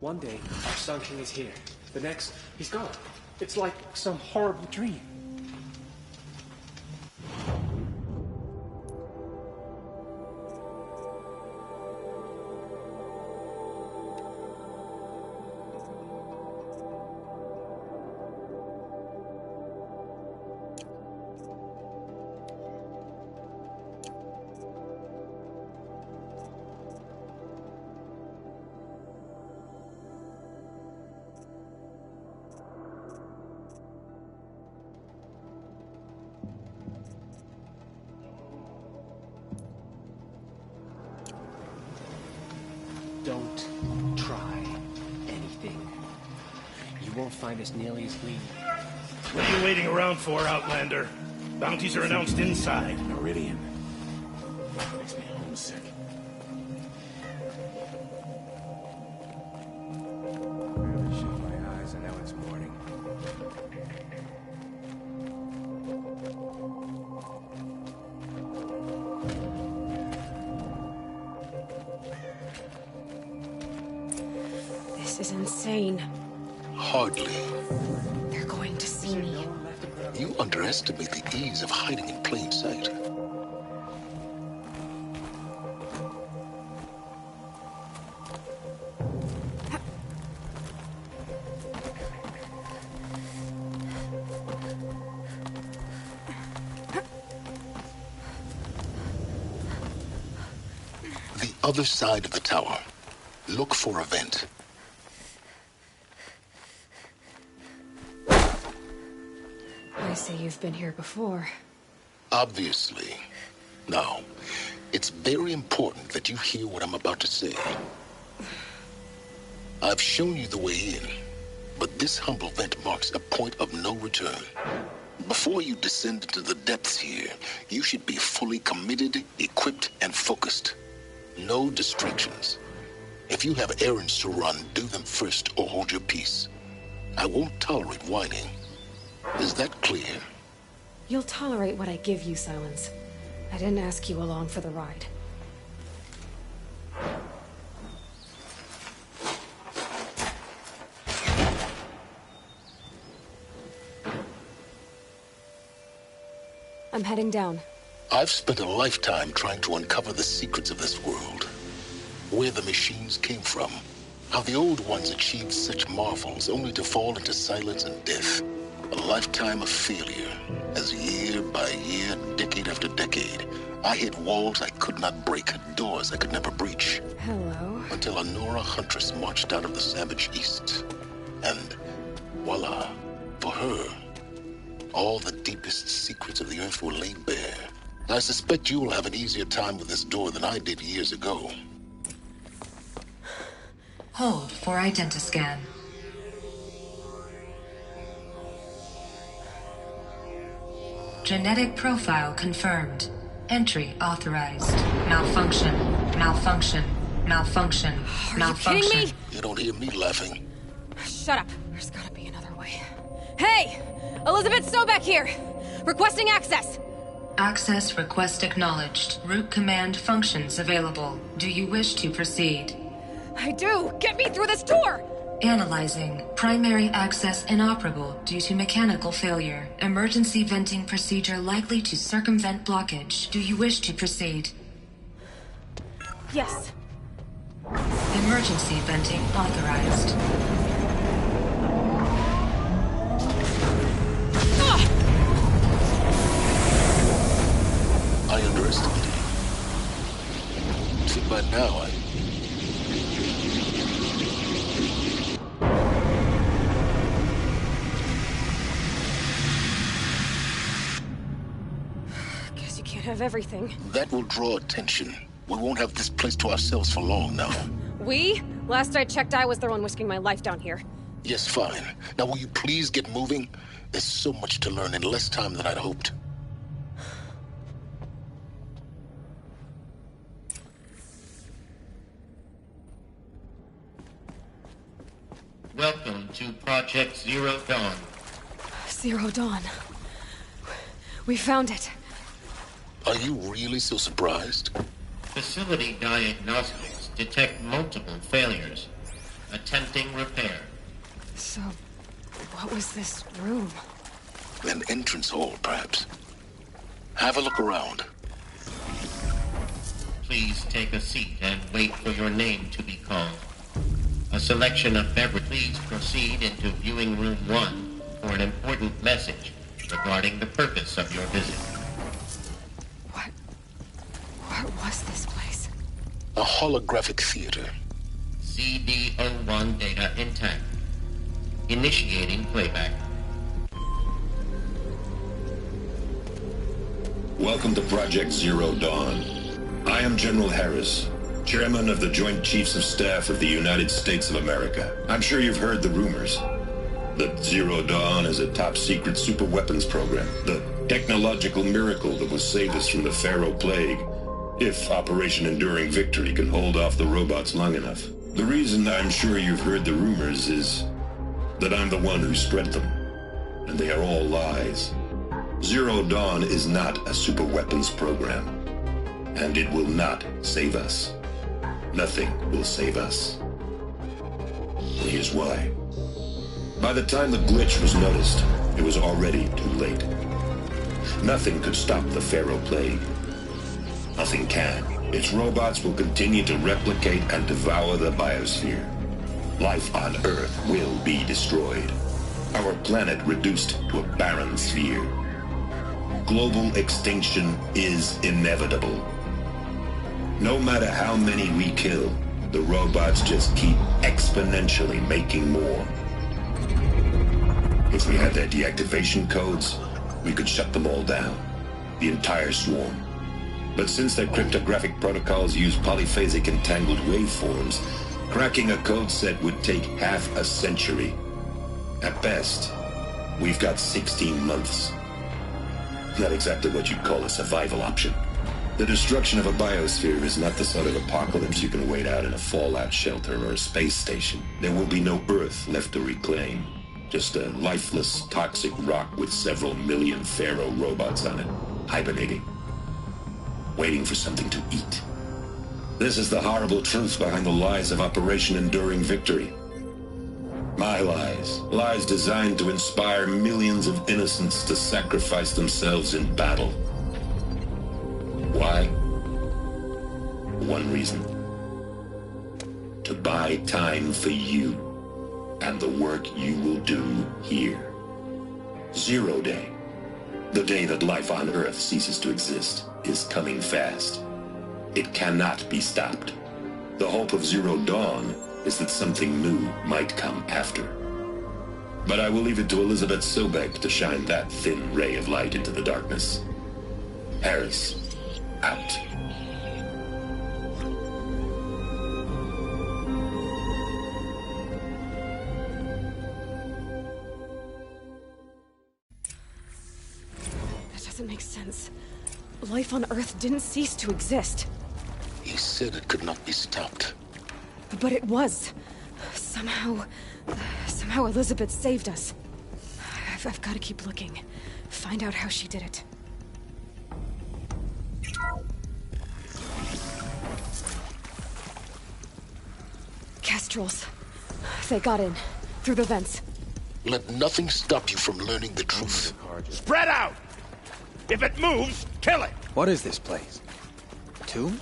One day, our Sun King is here. The next, he's gone. It's like some horrible dream. Don't try anything. You won't find us nearly as lean. What are you waiting around for, Outlander? Bounties are announced inside. Meridian. Makes me homesick. Barely shut my eyes and now it's morning. This is insane. Hardly. They're going to see me. You underestimate the ease of hiding in plain sight. The other side of the tower. Look for a vent. I see you've been here before. Obviously. Now, it's very important that you hear what I'm about to say. I've shown you the way in, but this humble vent marks a point of no return. Before you descend into the depths here, you should be fully committed, equipped, and focused. No distractions. If you have errands to run, do them first or hold your peace. I won't tolerate whining. Is that clear? You'll tolerate what I give you, Silence. I didn't ask you along for the ride. I'm heading down. I've spent a lifetime trying to uncover the secrets of this world. Where the machines came from. How the old ones achieved such marvels only to fall into silence and death. A lifetime of failure, as year by year, decade after decade, I hit walls I could not break, doors I could never breach. Hello. Until a Nora huntress marched out of the savage east. And voila, for her, all the deepest secrets of the earth were laid bare. I suspect you will have an easier time with this door than I did years ago. Hold for identiscan. Genetic profile confirmed. Entry authorized. Malfunction. Malfunction. Malfunction. Are Malfunction. you kidding me? You don't hear me laughing. Shut up. There's gotta be another way. Hey! Elizabeth Sobeck here! Requesting access! Access request acknowledged. Root command functions available. Do you wish to proceed? I do! Get me through this door! Analyzing. Primary access inoperable due to mechanical failure. Emergency venting procedure likely to circumvent blockage. Do you wish to proceed? Yes. Emergency venting authorized. I underestimated you. See, by now, Guess you can't have everything. that will draw attention. We won't have this place to ourselves for long now. We? Last I checked, I was the one risking my life down here. Yes, fine. Now, will you please get moving? There's so much to learn in less time than I'd hoped. Welcome to Project Zero Dawn. Zero Dawn. We found it. Are you really so surprised? Facility diagnostics detect multiple failures. attempting repair. So, what was this room? An entrance hall, perhaps. Have a look around. Please take a seat and wait for your name to be called. A selection of beverages. Please proceed into viewing room 1 for an important message regarding the purpose of your visit. What was this place? A holographic theater. CD01 data intact. Initiating playback. Welcome to Project Zero Dawn. I am General Harris, Chairman of the Joint Chiefs of Staff of the United States of America. I'm sure you've heard the rumors that Zero Dawn is a top-secret super-weapons program, the technological miracle that will save us from the Pharaoh Plague, if Operation Enduring Victory can hold off the robots long enough. The reason I'm sure you've heard the rumors is that I'm the one who spread them, and they are all lies. Zero Dawn is not a super-weapons program, and it will not save us. Nothing will save us. Here's why. By the time the glitch was noticed, it was already too late. Nothing could stop the Pharaoh Plague. Nothing can. Its robots will continue to replicate and devour the biosphere. Life on Earth will be destroyed. Our planet reduced to a barren sphere. Global extinction is inevitable. No matter how many we kill, the robots just keep exponentially making more. If we had their deactivation codes, we could shut them all down. The entire swarm. But since their cryptographic protocols use polyphasic entangled waveforms, cracking a code set would take half a century. At best, we've got 16 months. Not exactly what you'd call a survival option. The destruction of a biosphere is not the sort of apocalypse you can wait out in a fallout shelter or a space station. There will be no Earth left to reclaim. Just a lifeless, toxic rock with several million Pharaoh robots on it, hibernating, waiting for something to eat. This is the horrible truth behind the lies of Operation Enduring Victory. My lies. Lies designed to inspire millions of innocents to sacrifice themselves in battle. Why? One reason. To buy time for you and the work you will do here. Zero Day, the day that life on Earth ceases to exist, is coming fast. It cannot be stopped. The hope of Zero Dawn is that something new might come after. But I will leave it to Elizabeth Sobek to shine that thin ray of light into the darkness. Harris, out. That doesn't make sense. Life on Earth didn't cease to exist. He said it could not be stopped. But it was. Somehow Elizabeth saved us. I've got to keep looking. Find out how she did it. Kestrels. They got in. Through the vents. Let nothing stop you from learning the truth. Spread out! If it moves, kill it! What is this place? A tomb?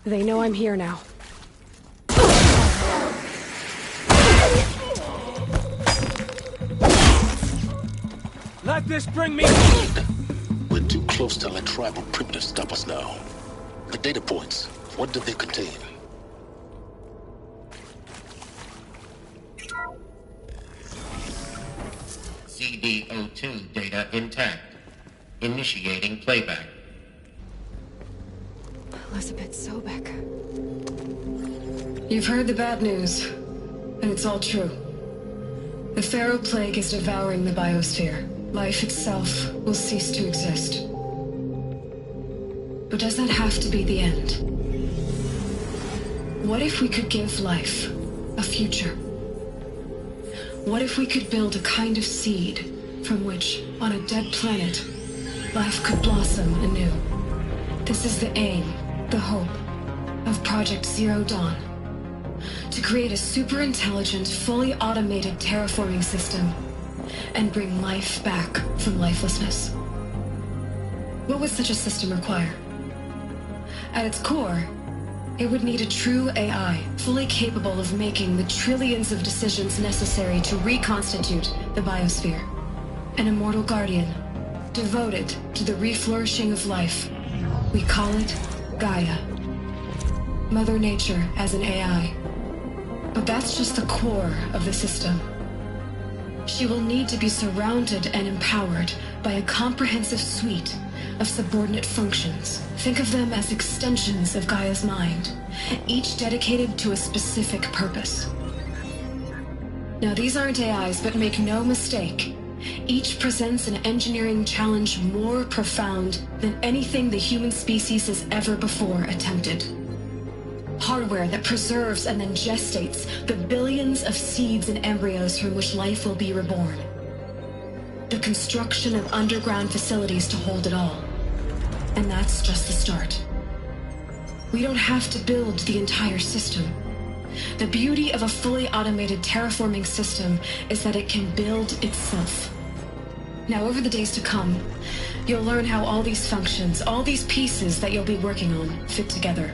They know I'm here now. Let this bring me... We're too close to let tribal primitives stop us now. The data points, what do they contain? CD02 data intact. Initiating playback. Elizabeth Sobek. You've heard the bad news, and it's all true. The Pharaoh Plague is devouring the biosphere. Life itself will cease to exist. But does that have to be the end? What if we could give life a future? What if we could build a kind of seed from which, on a dead planet, life could blossom anew? This is the aim, the hope, of Project Zero Dawn. To create a super-intelligent, fully automated terraforming system and bring life back from lifelessness. What would such a system require? At its core, it would need a true AI, fully capable of making the trillions of decisions necessary to reconstitute the biosphere. An immortal guardian, devoted to the reflourishing of life. We call it Gaia. Mother Nature as an AI. But that's just the core of the system. She will need to be surrounded and empowered by a comprehensive suite of subordinate functions. Think of them as extensions of Gaia's mind, each dedicated to a specific purpose. Now, these aren't AIs, but make no mistake, each presents an engineering challenge more profound than anything the human species has ever before attempted. Hardware that preserves and then gestates the billions of seeds and embryos from which life will be reborn. The construction of underground facilities to hold it all. And that's just the start. We don't have to build the entire system. The beauty of a fully automated terraforming system is that it can build itself. Now, over the days to come, you'll learn how all these functions, all these pieces that you'll be working on, fit together.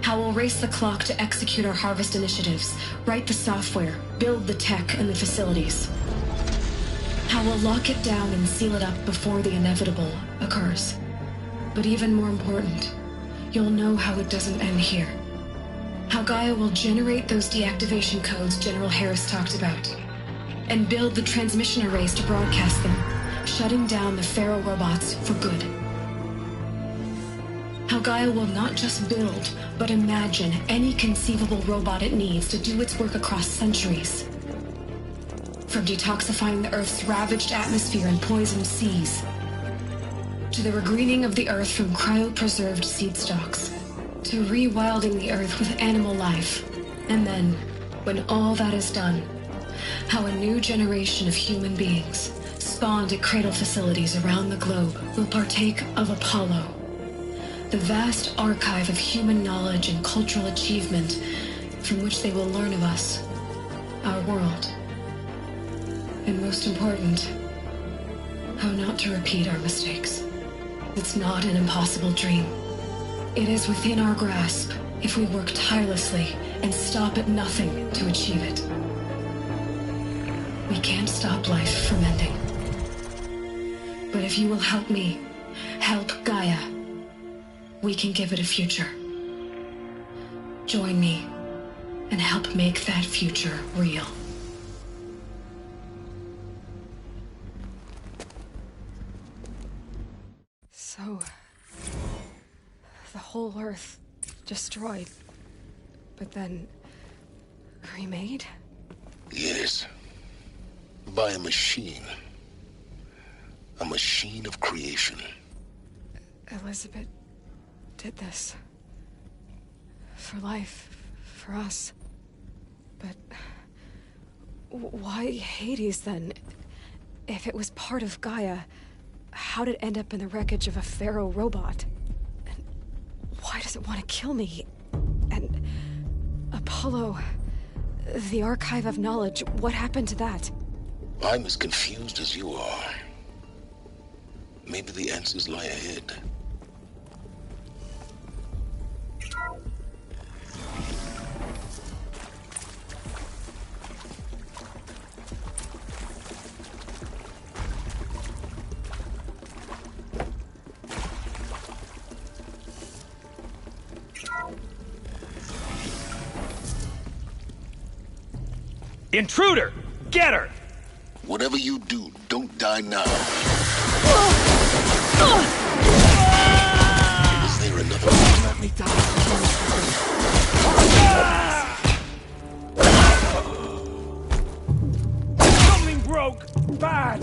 How we'll race the clock to execute our harvest initiatives, write the software, build the tech and the facilities. How we'll lock it down and seal it up before the inevitable occurs. But even more important, you'll know how it doesn't end here. How Gaia will generate those deactivation codes General Harris talked about, and build the transmission arrays to broadcast them, shutting down the Pharaoh robots for good. How Gaia will not just build, but imagine any conceivable robot it needs to do its work across centuries. From detoxifying the Earth's ravaged atmosphere and poisoned seas, to the regreening of the Earth from cryopreserved seed stalks, to rewilding the Earth with animal life. And then, when all that is done, how a new generation of human beings, spawned at cradle facilities around the globe, will partake of Apollo, the vast archive of human knowledge and cultural achievement from which they will learn of us, our world. And most important, how not to repeat our mistakes. It's not an impossible dream. It is within our grasp if we work tirelessly and stop at nothing to achieve it. We can't stop life from ending. But if you will help me, help Gaia, we can give it a future. Join me and help make that future real. So, the whole Earth destroyed, but then remade? Yes. By a machine. A machine of creation. Elizabeth did this. For life, for us. But why Hades then? If it was part of Gaia, how'd it end up in the wreckage of a Pharaoh robot? And why does it want to kill me? And Apollo, the archive of knowledge, what happened to that? I'm as confused as you are. Maybe the answers lie ahead. Intruder! Get her! Whatever you do, don't die now. Is there another one? Let me die. Something broke! Bad!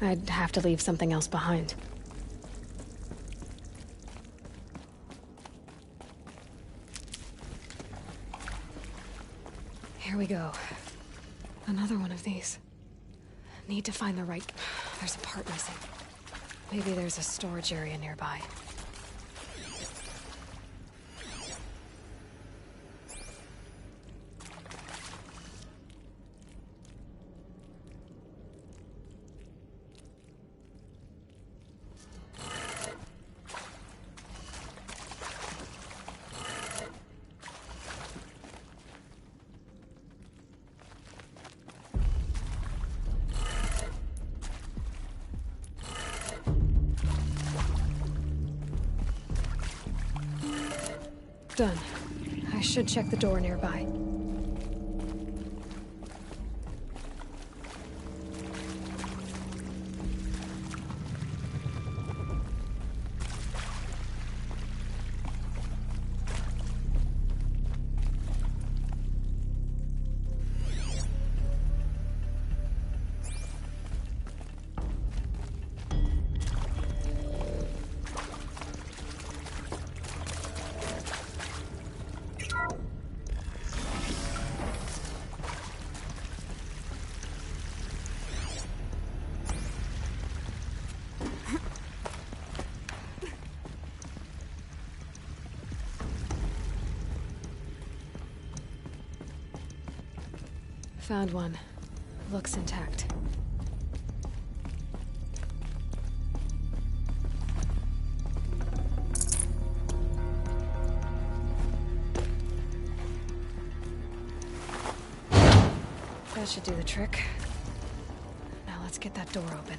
I'd have to leave something else behind. Here we go. Another one of these. Need to find the right... There's a part missing. Maybe there's a storage area nearby. Done. I should check the door nearby. Found one. Looks intact. That should do the trick. Now let's get that door open.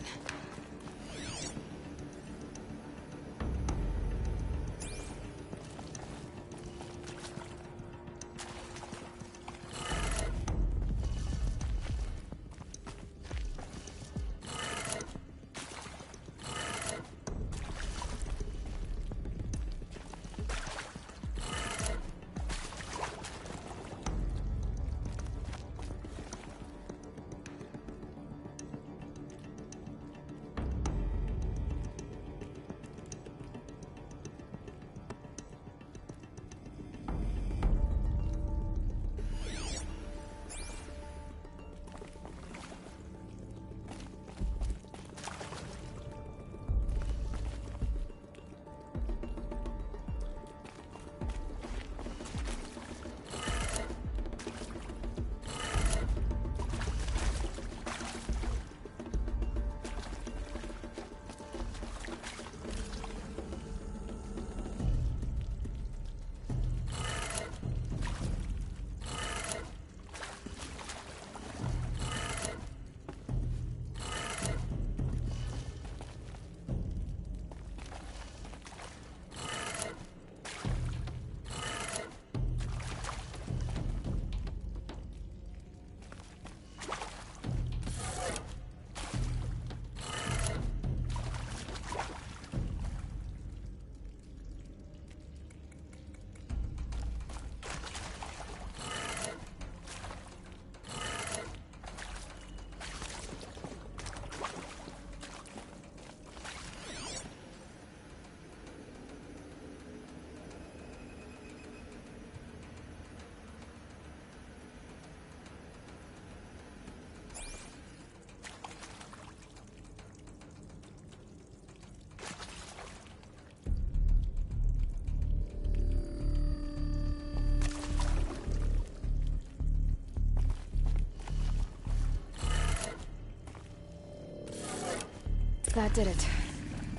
That did it.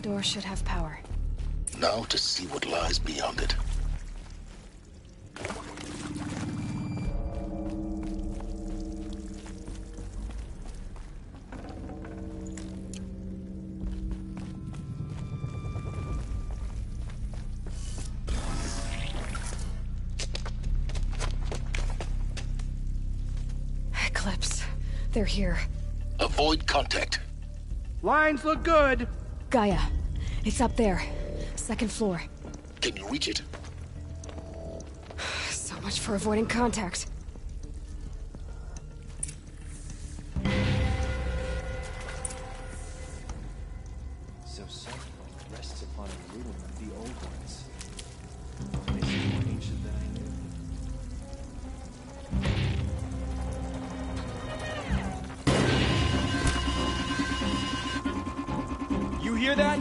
Door should have power. Now to see what lies beyond it. Eclipse. They're here. Avoid contact. Lines look good. Gaia. It's up there. Second floor. Can you reach it? So much for avoiding contact. hear that?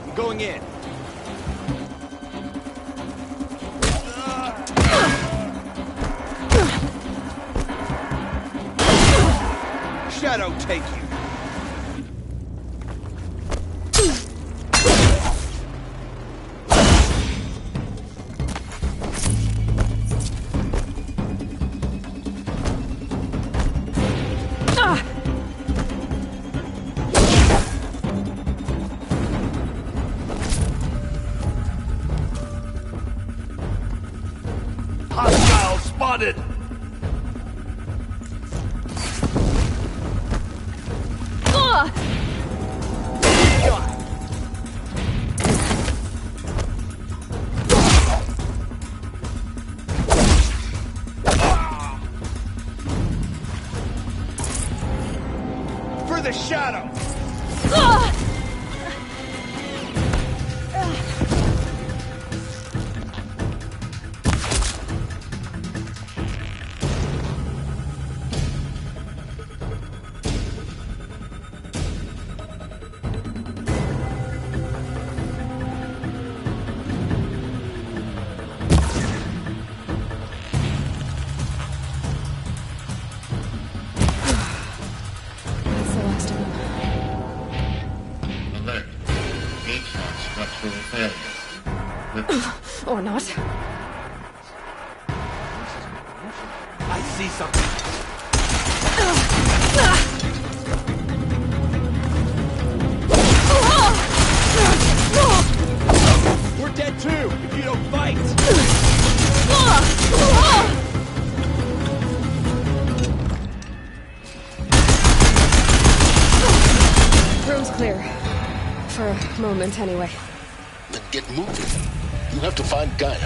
I'm going in. Shadow take you. Hostile spotted! For the shadow! That's the last of them. Alert. HVAC structural failure. Or not. I see something. We're dead too, if you don't fight! Room's clear. For a moment, anyway. Then get moving. You have to find Gaia.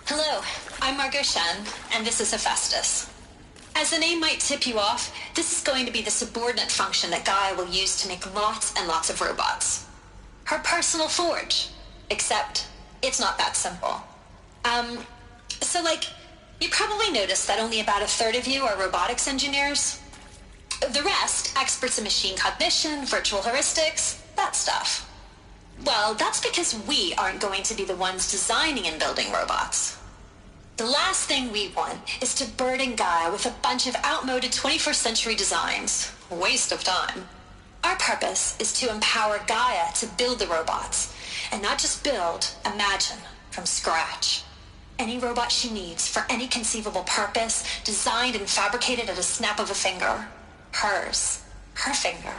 Hello, I'm Margot Shen, and this is Hephaestus. As the name might tip you off, this is going to be the subordinate function that Gaia will use to make lots and lots of robots. Her personal forge. Except, it's not that simple. You probably noticed that only about a third of you are robotics engineers. The rest, experts in machine cognition, virtual heuristics, that stuff. Well, that's because we aren't going to be the ones designing and building robots. The last thing we want is to burden Gaia with a bunch of outmoded 21st century designs. Waste of time. Our purpose is to empower Gaia to build the robots, and not just build, imagine, from scratch. Any robot she needs for any conceivable purpose, designed and fabricated at a snap of a finger. Hers. Her finger.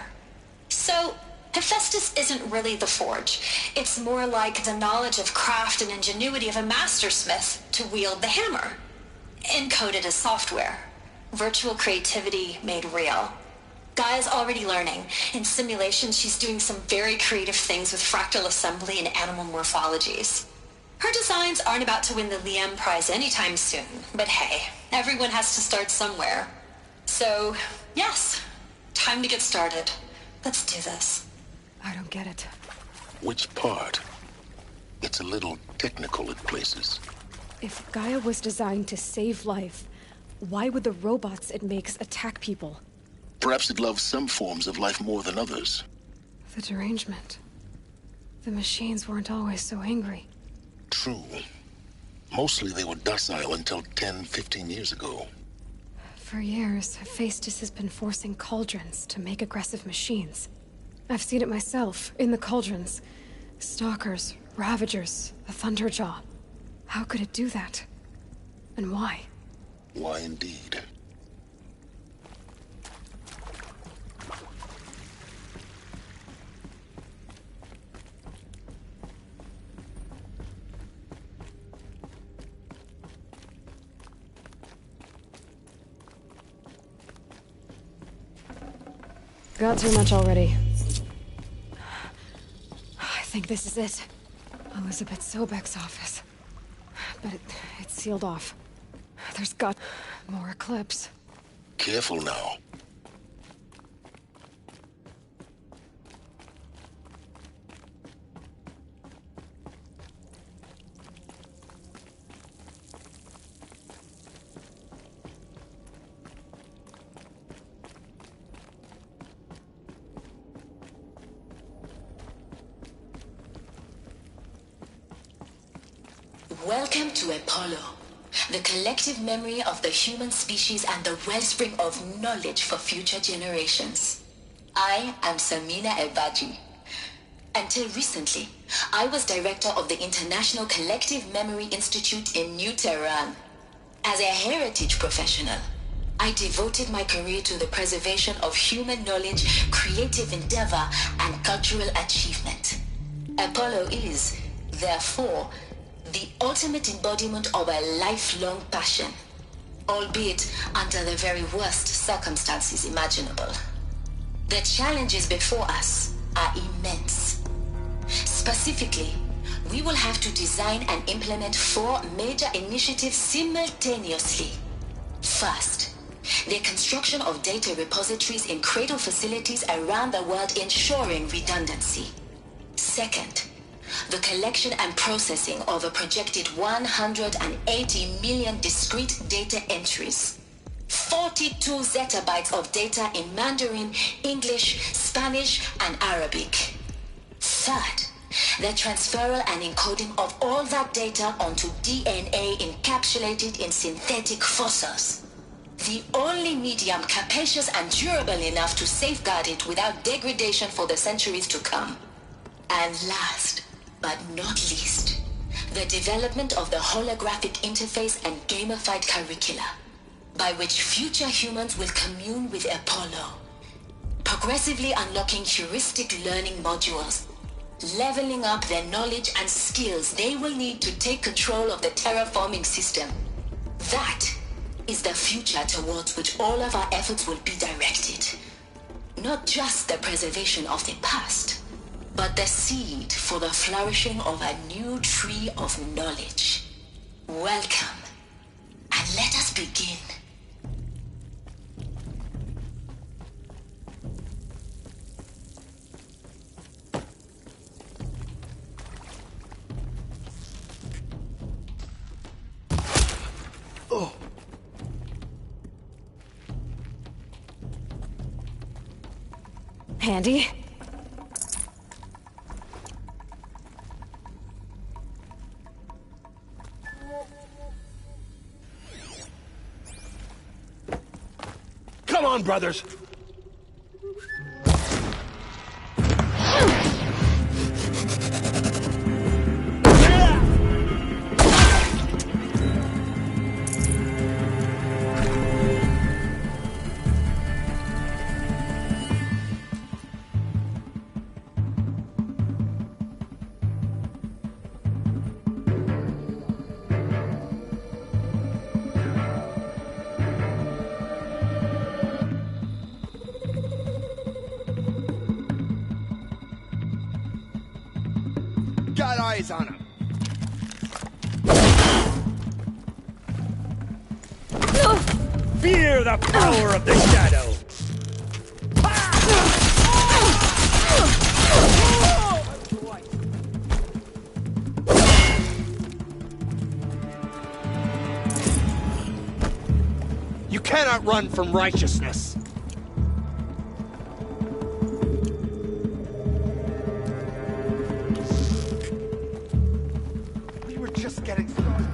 So, Hephaestus isn't really the forge. It's more like the knowledge of craft and ingenuity of a mastersmith to wield the hammer. Encoded as software. Virtual creativity made real. Gaia's already learning. In simulations, she's doing some very creative things with fractal assembly and animal morphologies. Her designs aren't about to win the Liam Prize anytime soon, but hey, everyone has to start somewhere. So, yes, time to get started. Let's do this. I don't get it. Which part? It's a little technical at places. If Gaia was designed to save life, why would the robots it makes attack people? Perhaps it loves some forms of life more than others. The derangement. The machines weren't always so angry. True. Mostly they were docile until 10, 15 years ago. For years, Hephaestus has been forcing cauldrons to make aggressive machines. I've seen it myself, in the cauldrons. Stalkers, Ravagers, the Thunderjaw. How could it do that? And why? Why indeed? Got too much already. I think this is it. Elizabeth Sobek's office. But it's sealed off. There's got more Eclipse. Careful now. Welcome to Apollo, the collective memory of the human species and the wellspring of knowledge for future generations. I am Samina Ebaji. Until recently, I was director of the International Collective Memory Institute in New Tehran. As a heritage professional, I devoted my career to the preservation of human knowledge, creative endeavor, and cultural achievement. Apollo is, therefore, the ultimate embodiment of a lifelong passion, albeit under the very worst circumstances imaginable. The challenges before us are immense. Specifically, we will have to design and implement 4 major initiatives simultaneously. First, the construction of data repositories in cradle facilities around the world ensuring redundancy. Second, the collection and processing of a projected 180 million discrete data entries. 42 zettabytes of data in Mandarin, English, Spanish, and Arabic. Third, the transferal and encoding of all that data onto DNA encapsulated in synthetic fossils. The only medium capacious and durable enough to safeguard it without degradation for the centuries to come. And last, but not least, the development of the holographic interface and gamified curricula, by which future humans will commune with Apollo, progressively unlocking heuristic learning modules, leveling up their knowledge and skills they will need to take control of the terraforming system. That is the future towards which all of our efforts will be directed. Not just the preservation of the past, but the seed for the flourishing of a new tree of knowledge. Welcome, and let us begin. Oh. Handy? Come on, brothers! Got eyes on him. Fear the power of the shadow. You cannot run from righteousness. Just getting started.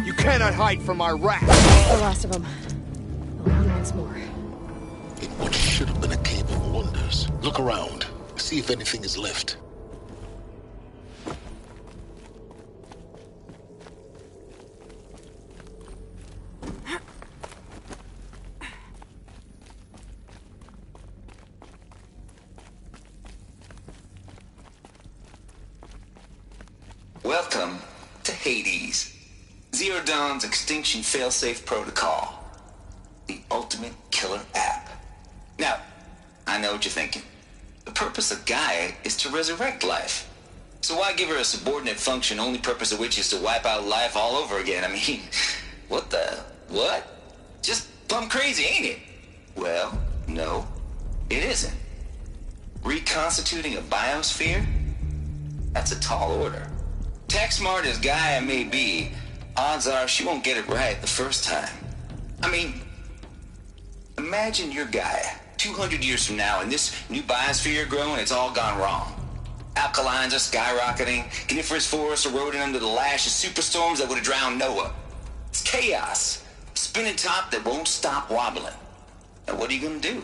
You cannot hide from our wrath. The last of them. Only once more. In what should have been a cave of wonders. Look around. See if anything is left. Welcome to Hades, Zero Dawn's extinction failsafe protocol, the ultimate killer app. Now, I know what you're thinking. The purpose of Gaia is to resurrect life. So why give her a subordinate function, only purpose of which is to wipe out life all over again? I mean, what? Just plumb crazy, ain't it? Well, no, it isn't. Reconstituting a biosphere? That's a tall order. Tech smart as Gaia may be, odds are she won't get it right the first time. I mean, imagine you're Gaia, 200 years from now, and this new biosphere growing, it's all gone wrong. Alkalines are skyrocketing, coniferous forests eroding under the lash of superstorms that would have drowned Noah. It's chaos, spinning top that won't stop wobbling. Now what are you gonna do?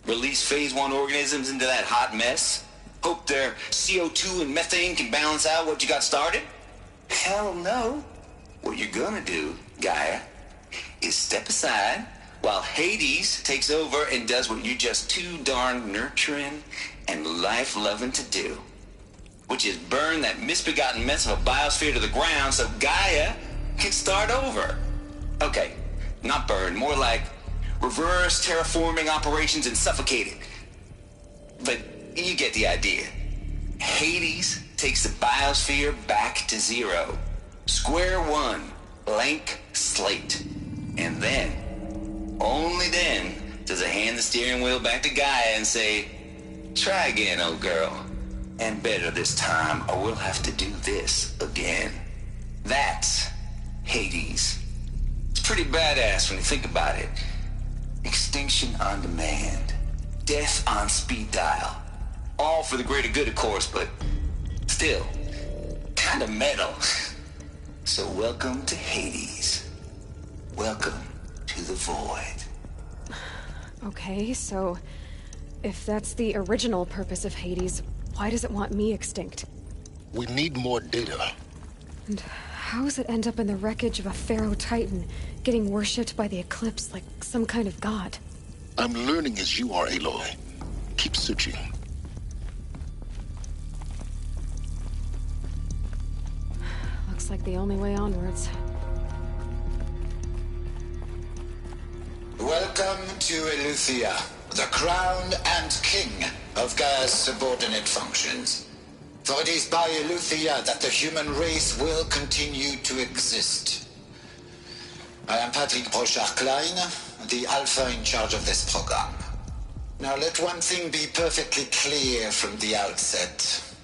Release phase 1 organisms into that hot mess? Hope their CO2 and methane can balance out what you got started? Hell no. What you're gonna do, Gaia, is step aside while Hades takes over and does what you're just too darn nurturing and life-loving to do, which is burn that misbegotten mess of a biosphere to the ground so Gaia can start over. Okay, not burn, more like reverse terraforming operations and suffocate it. But you get the idea. Hades takes the biosphere back to zero. Square one, blank slate. And then, only then, does it hand the steering wheel back to Gaia and say, try again, old girl. And better this time, or we'll have to do this again. That's Hades. It's pretty badass when you think about it. Extinction on demand. Death on speed dial. All for the greater good, of course, but still, kind of metal. So welcome to Hades. Welcome to the void. Okay, so if that's the original purpose of Hades, why does it want me extinct? We need more data. And how does it end up in the wreckage of a pharaoh titan, getting worshipped by the Eclipse like some kind of god? I'm learning as you are, Aloy. Keep searching. Looks like the only way onwards. Welcome to Eleuthia, the crown and king of Gaia's subordinate functions. For it is by Eleuthia that the human race will continue to exist. I am Patrick Brochard-Klein, the alpha in charge of this program. Now let one thing be perfectly clear from the outset.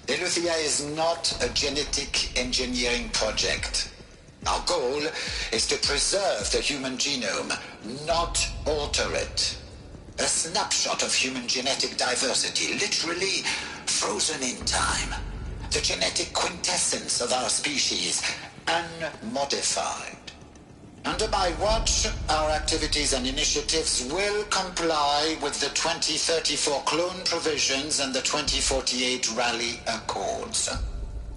Eleuthia is not a genetic engineering project. Our goal is to preserve the human genome, not alter it. A snapshot of human genetic diversity, literally frozen in time. The genetic quintessence of our species, unmodified. Under my watch, our activities and initiatives will comply with the 2034 clone provisions and the 2048 Rally Accords.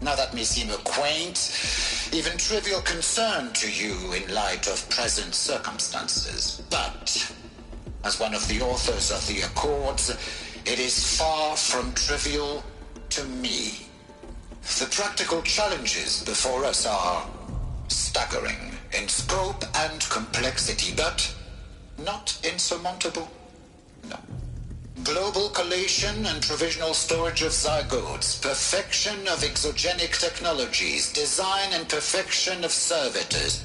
Now that may seem a quaint, even trivial concern to you in light of present circumstances, but as one of the authors of the Accords, it is far from trivial to me. The practical challenges before us are staggering in scope and complexity, but not insurmountable. No. Global collation and provisional storage of zygotes, perfection of exogenic technologies, design and perfection of servitors,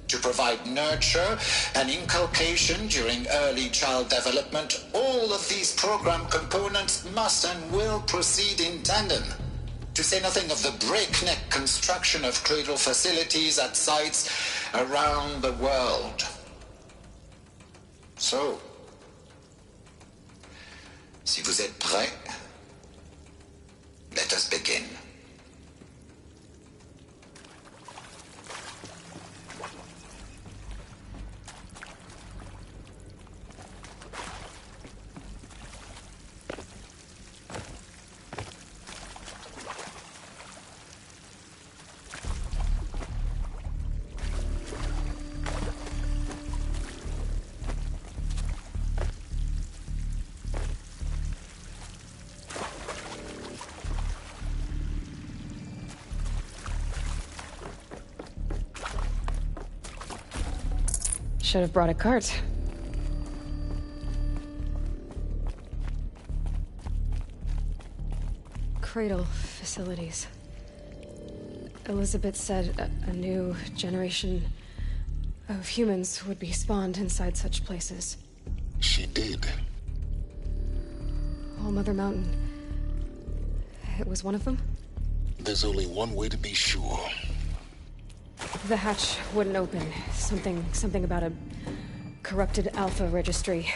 to provide nurture and inculcation during early child development. All of these program components must and will proceed in tandem. To say nothing of the breakneck construction of cradle facilities at sites around the world. So, si vous êtes prêts, let us begin. Should have brought a cart. cradle facilities. Elizabeth said a new generation of humans would be spawned inside such places. She did. All Mother Mountain. It was one of them? There's only one way to be sure. The hatch wouldn't open. Something about a corrupted Alpha registry.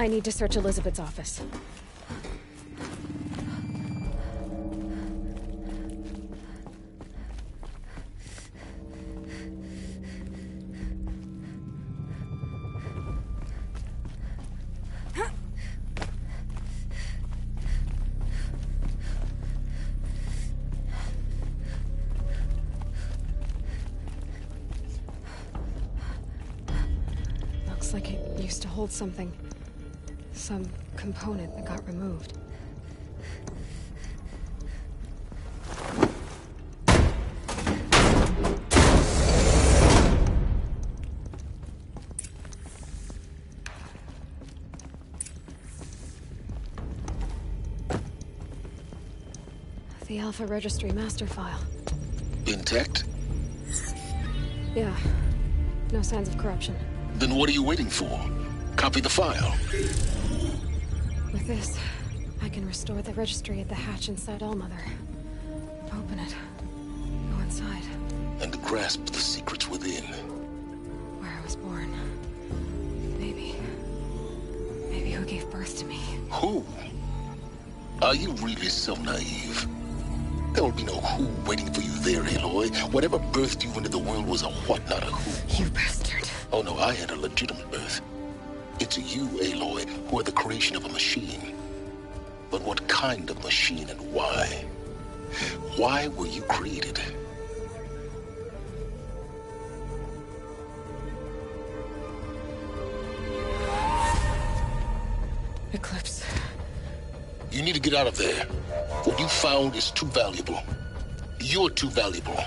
I need to search Elizabeth's office. Looks like it used to hold something. Some component that got removed. The Alpha Registry master file. Intact? Yeah. No signs of corruption. Then what are you waiting for? Copy the file. With this, I can restore the registry at the hatch inside Allmother. Open it. Go inside. And grasp the secrets within. Where I was born. Maybe who gave birth to me. Who? Are you really so naive? There will be no who waiting for you there, Aloy. Whatever birthed you into the world was a what, not a who. You bastard. Oh no, I had a legitimate birth. It's you, Aloy, who are the creation of a machine. But what kind of machine and why? Why were you created? Eclipse. You need to get out of there. What you found is too valuable. You're too valuable.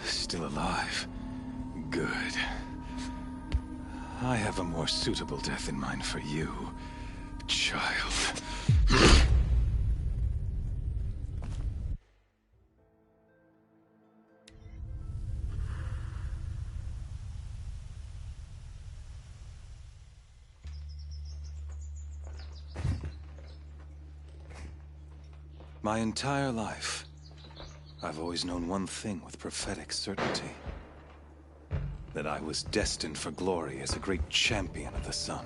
Still alive. Good. I have a more suitable death in mind for you, child. My entire life, I've always known one thing with prophetic certainty. That I was destined for glory as a great champion of the sun.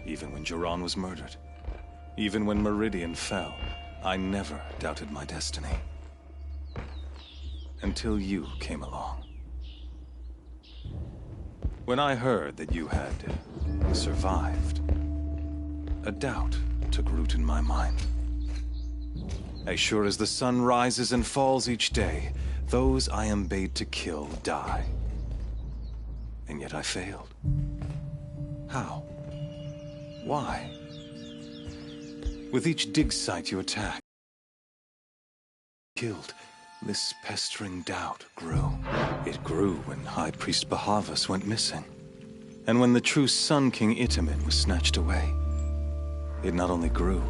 Even when Jiran was murdered, even when Meridian fell, I never doubted my destiny. Until you came along. When I heard that you had survived, a doubt took root in my mind. As sure as the sun rises and falls each day, those I am bade to kill die. And yet I failed. How? Why? With each dig site you attacked, killed, this pestering doubt grew. It grew when High Priest Bahavas went missing. And when the true Sun King HITMAN was snatched away. It not only grew,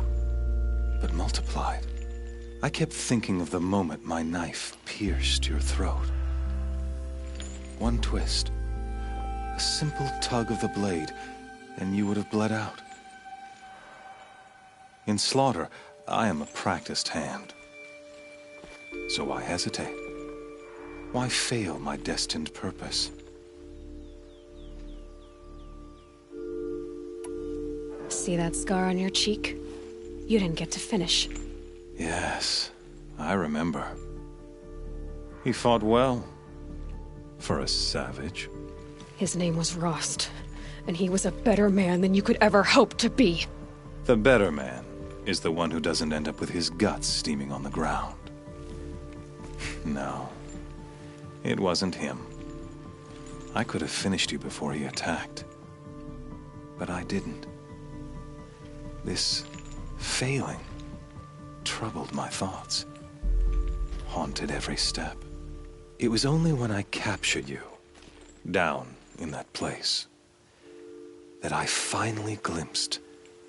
but multiplied. I kept thinking of the moment my knife pierced your throat. One twist, a simple tug of the blade, and you would have bled out. In slaughter, I am a practiced hand. So why hesitate? Why fail my destined purpose? See that scar on your cheek? You didn't get to finish. Yes, I remember. He fought well. For a savage. His name was Rost, and he was a better man than you could ever hope to be. The better man is the one who doesn't end up with his guts steaming on the ground. No, it wasn't him. I could have finished you before he attacked, but I didn't. This failing troubled my thoughts, haunted every step. It was only when I captured you, down in that place, that I finally glimpsed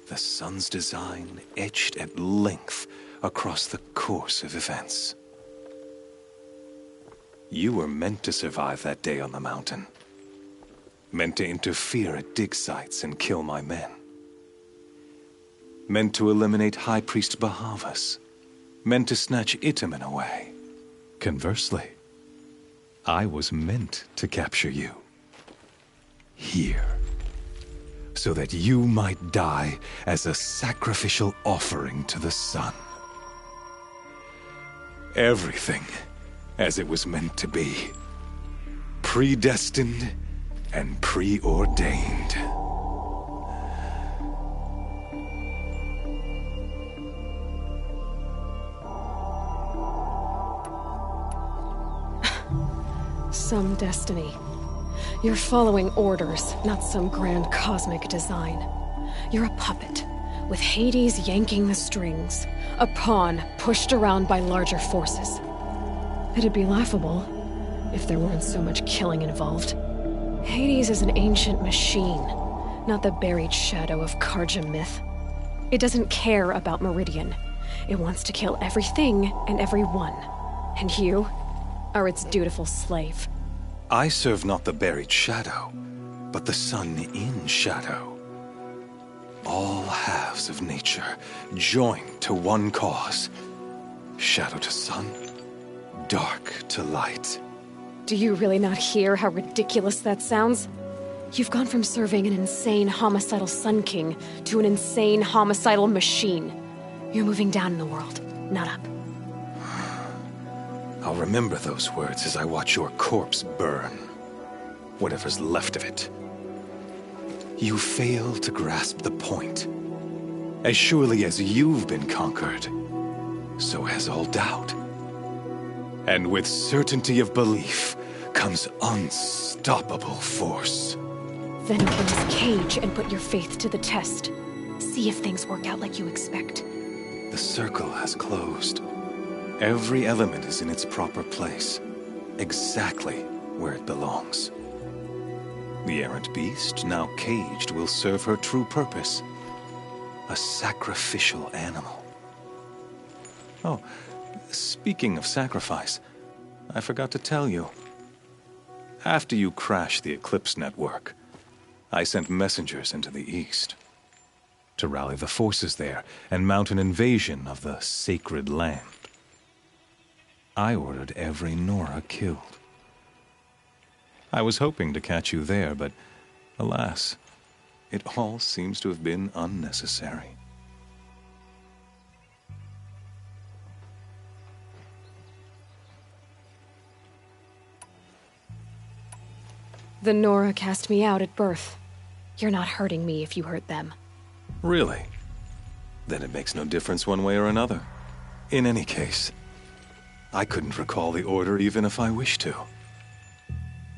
the sun's design etched at length across the course of events. You were meant to survive that day on the mountain. Meant to interfere at dig sites and kill my men. Meant to eliminate High Priest Bahavas. Meant to snatch HITMAN away. Conversely, I was meant to capture you. Here. So that you might die as a sacrificial offering to the sun. Everything as it was meant to be. Predestined and preordained. Some destiny. You're following orders, not some grand cosmic design. You're a puppet, with Hades yanking the strings. A pawn pushed around by larger forces. It'd be laughable if there weren't so much killing involved. Hades is an ancient machine, not the buried shadow of Karja myth. It doesn't care about Meridian. It wants to kill everything and everyone. And you are its dutiful slave. I serve not the buried shadow, but the sun in shadow. All halves of nature joined to one cause. Shadow to sun, dark to light. Do you really not hear how ridiculous that sounds? You've gone from serving an insane homicidal Sun King to an insane homicidal machine. You're moving down in the world, not up. I'll remember those words as I watch your corpse burn. Whatever's left of it. You fail to grasp the point. As surely as you've been conquered, so has all doubt. And with certainty of belief comes unstoppable force. Then open this cage and put your faith to the test. See if things work out like you expect. The circle has closed. Every element is in its proper place, exactly where it belongs. The errant beast, now caged, will serve her true purpose. A sacrificial animal. Oh, speaking of sacrifice, I forgot to tell you. After you crashed the Eclipse network, I sent messengers into the east to rally the forces there and mount an invasion of the sacred land. I ordered every Nora killed. I was hoping to catch you there, but alas, it all seems to have been unnecessary. The Nora cast me out at birth. You're not hurting me if you hurt them. Really? Then it makes no difference one way or another. In any case, I couldn't recall the order even if I wished to.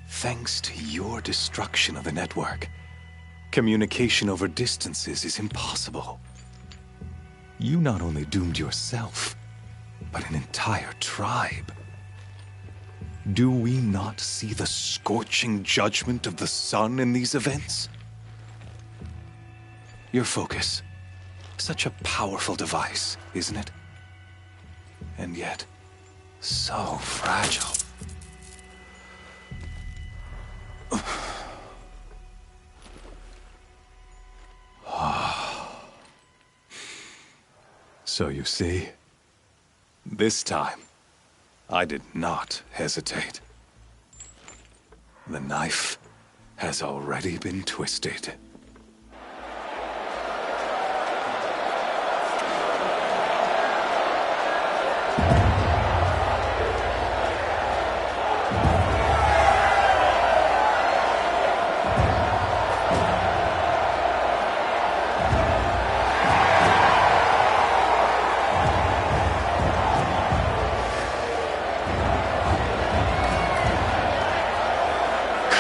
Thanks to your destruction of the network, communication over distances is impossible. You not only doomed yourself, but an entire tribe. Do we not see the scorching judgment of the sun in these events? Your focus, such a powerful device, isn't it? And yet, so fragile. So you see, this time, I did not hesitate. The knife has already been twisted.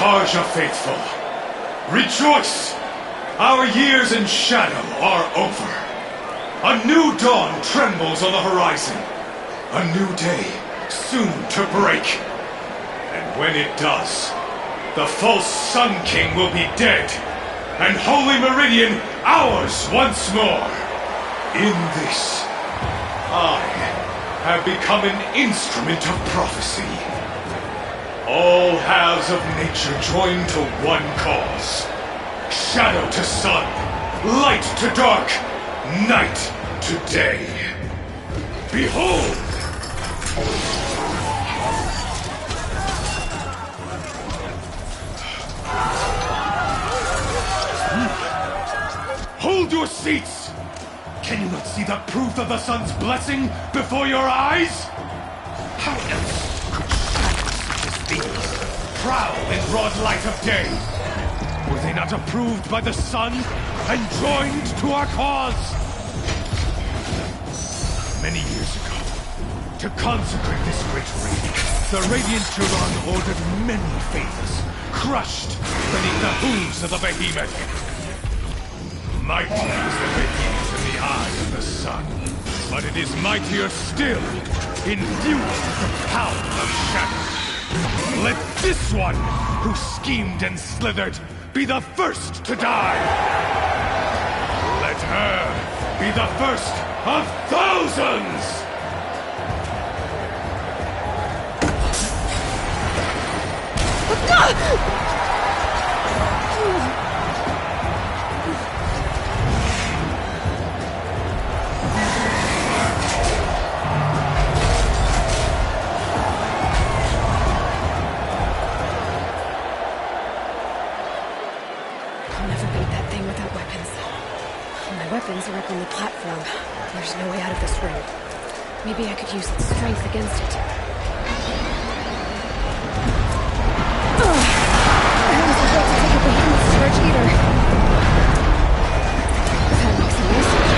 Tarja faithful, rejoice! Our years in shadow are over. A new dawn trembles on the horizon. A new day soon to break. And when it does, the false Sun King will be dead, and Holy Meridian ours once more. In this, I have become an instrument of prophecy. All halves of nature join to one cause. Shadow to sun, light to dark, night to day. Behold! Hold your seats! Can you not see the proof of the sun's blessing before your eyes? How else could shadows such as these prowl in broad light of day? Were they not approved by the sun and joined to our cause? Many years ago, to consecrate this great raid, the Radiant Turon ordered many favors, crushed beneath the hooves of the behemoth. Mighty is the behemoth in the eye of the sun, but it is mightier still, infused with the power of shadow. Let this one, who schemed and slithered, be the first to die! Let her be the first of thousands! Weapons are up on the platform. There's no way out of this room. Maybe I could use its strength against it. I wasn't built to take a behemoth's charge either. That makes it easier.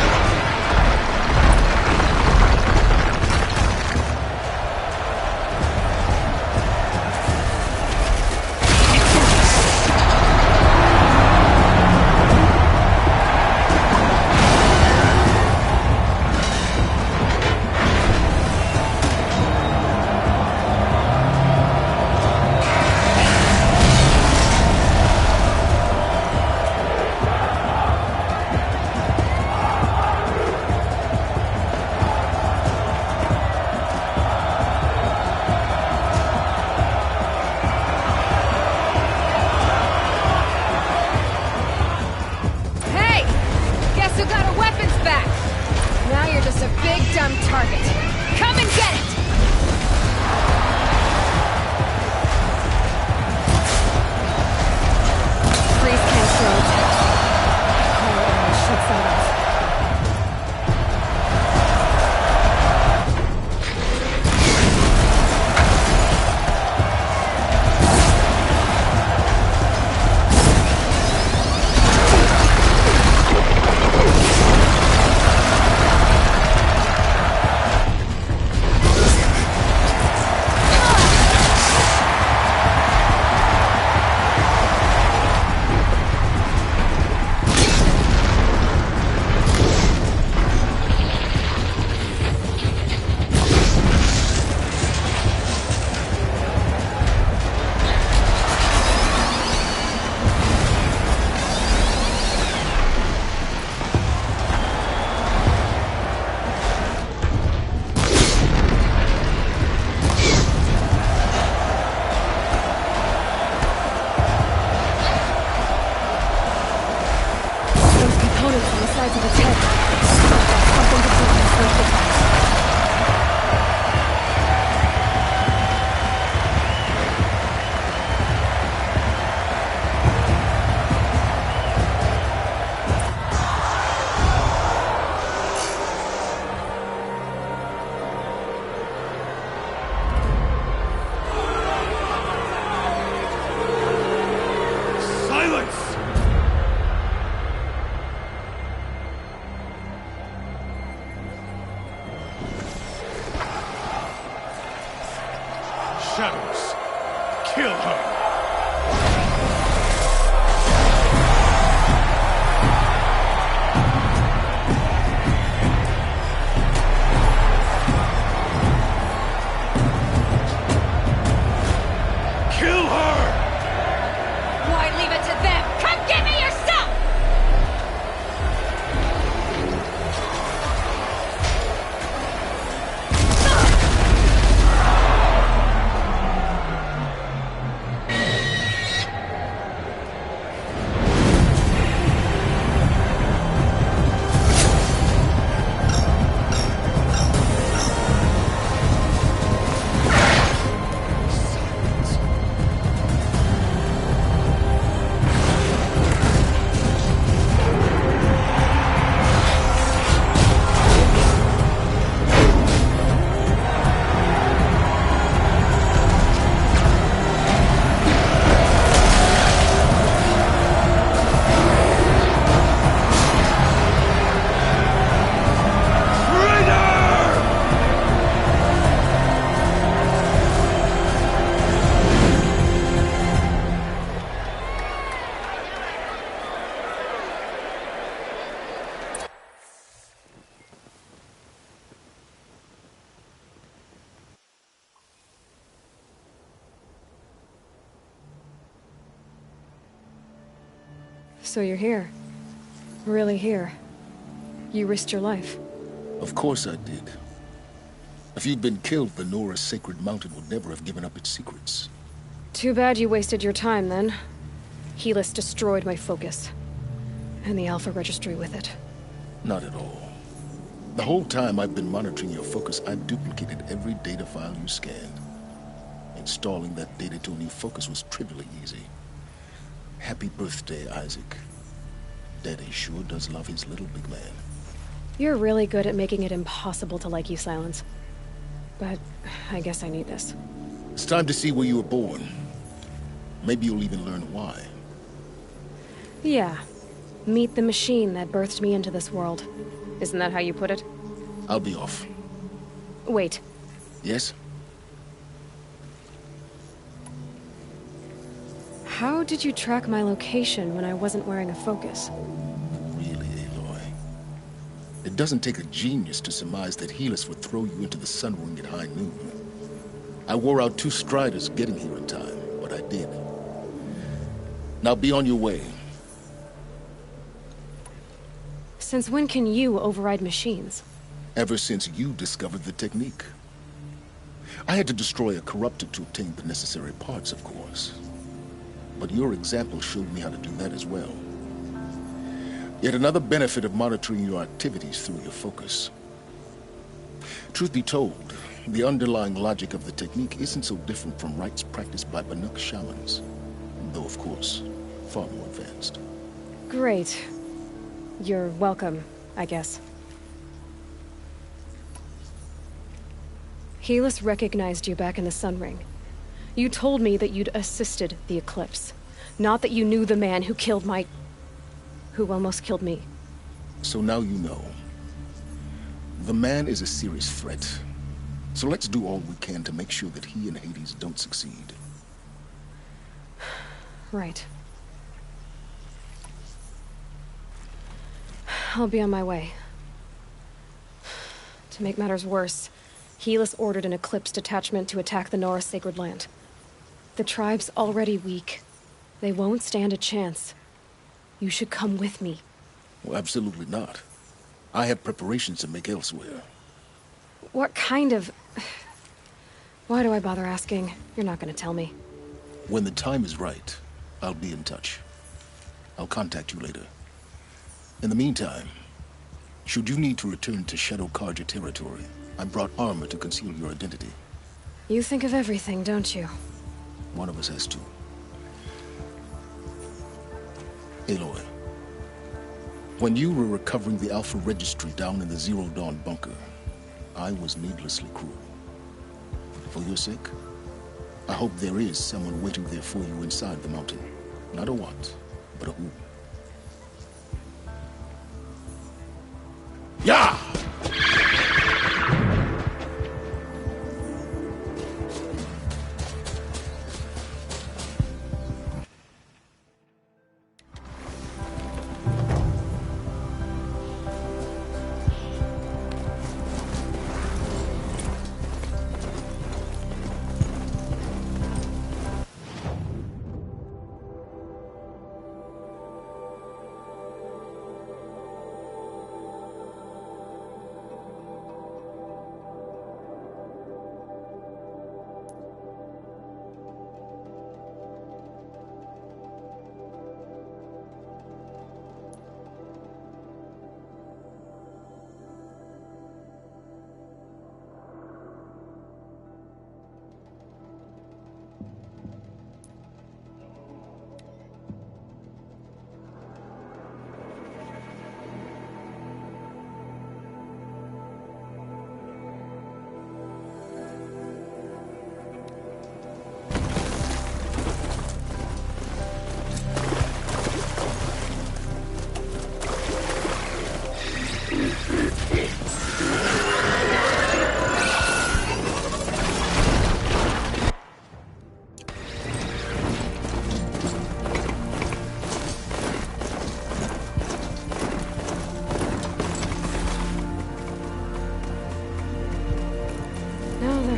Shadows, kill her! So you're here. Really here. You risked your life. Of course I did. If you'd been killed, the Nora's sacred mountain would never have given up its secrets. Too bad you wasted your time, then. Helis destroyed my focus. And the Alpha Registry with it. Not at all. The whole time I've been monitoring your focus, I've duplicated every data file you scanned. Installing that data to a new focus was trivially easy. Happy birthday, Isaac. Daddy sure does love his little big man. You're really good at making it impossible to like you, Silence. But I guess I need this. It's time to see where you were born. Maybe you'll even learn why. Yeah. Meet the machine that birthed me into this world. Isn't that how you put it? I'll be off. Wait. Yes? How did you track my location when I wasn't wearing a focus? Really, Aloy? It doesn't take a genius to surmise that Helis would throw you into the sun ring at high noon. I wore out 2 striders getting here in time, but I did. Now be on your way. Since when can you override machines? Ever since you discovered the technique. I had to destroy a corruptor to obtain the necessary parts, of course. But your example showed me how to do that as well. Yet another benefit of monitoring your activities through your focus. Truth be told, the underlying logic of the technique isn't so different from rites practiced by Banuk shamans. Though, of course, far more advanced. Great. You're welcome, I guess. Helis recognized you back in the Sun Ring. You told me that you'd assisted the Eclipse. Not that you knew the man who killed who almost killed me. So now you know. The man is a serious threat. So let's do all we can to make sure that he and Hades don't succeed. Right. I'll be on my way. To make matters worse, Helis ordered an Eclipse detachment to attack the Nora Sacred Land. The tribe's already weak. They won't stand a chance. You should come with me. Well, absolutely not. I have preparations to make elsewhere. What kind of... Why do I bother asking? You're not gonna tell me. When the time is right, I'll be in touch. I'll contact you later. In the meantime, should you need to return to Shadow Karja territory, I brought armor to conceal your identity. You think of everything, don't you? One of us has to. Aloy, when you were recovering the Alpha Registry down in the Zero Dawn bunker, I was needlessly cruel. For your sake, I hope there is someone waiting there for you inside the mountain. Not a what, but a who. Yeah!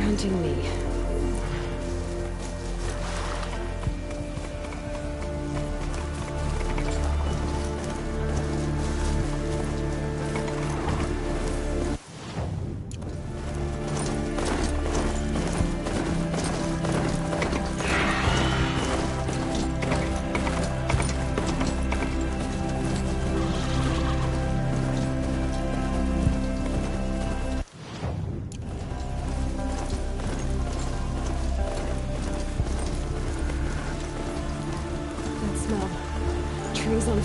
Hunting me.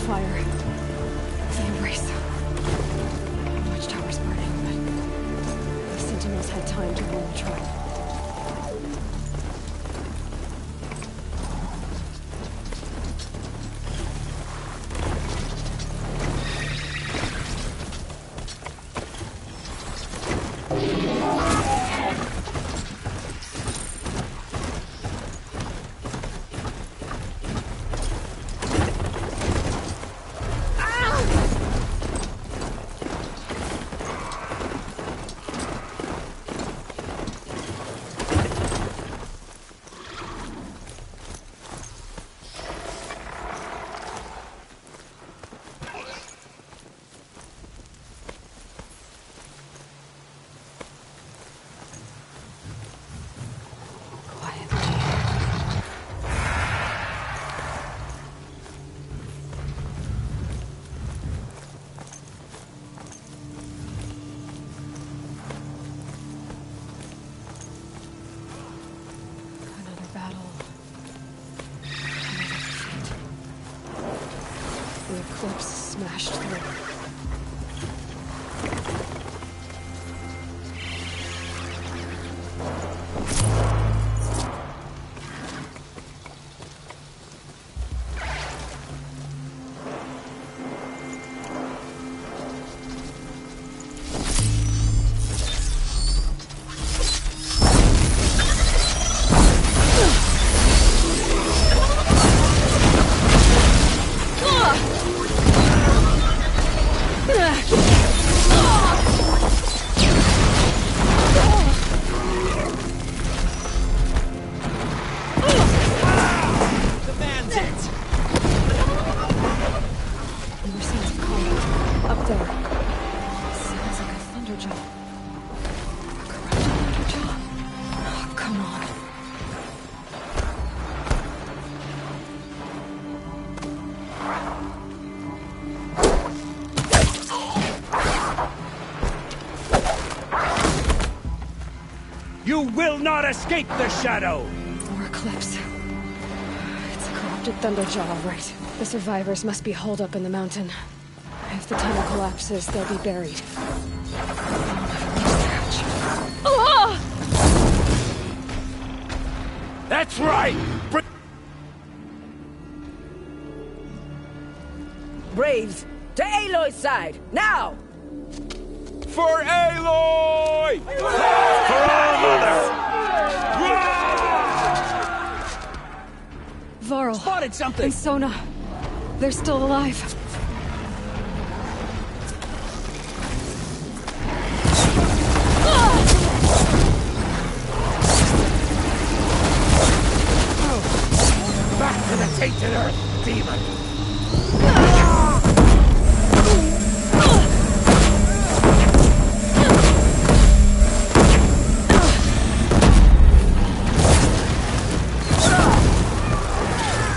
fire. The erase. Watchtower's burning, but the Sentinels had time to warn the tribe. Smashed through. You will not escape the shadow! More Eclipse. It's a corrupted Thunderjaw, all right. The survivors must be holed up in the mountain. If the tunnel collapses, they'll be buried. Oh! That's right! Braves, to Aloy's side, now! For Aloy! For our mother! Varl. Spotted something! And Sona. They're still alive. Back to the tainted earth, demon!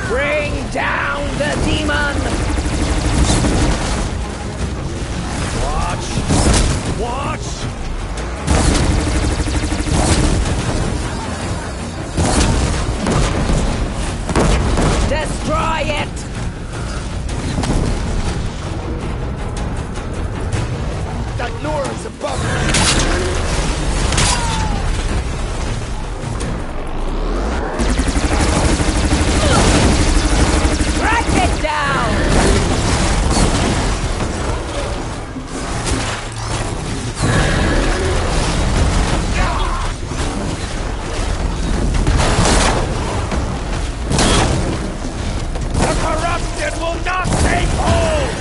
Bring down the demon! Watch! Watch! Destroy it! That lure is above me! Track it down! The corrupted will not take hold!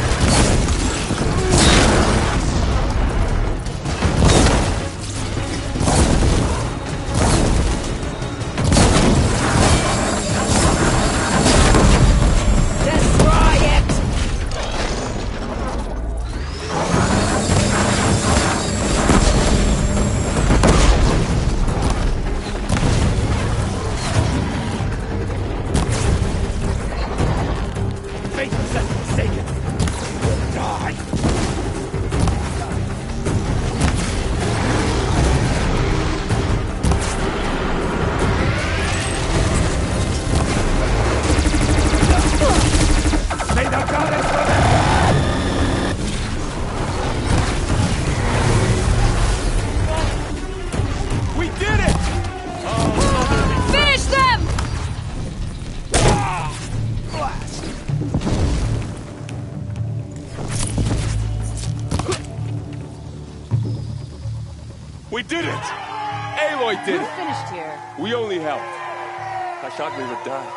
We did it! Aloy did it! Finished here. We only helped. I thought we would die.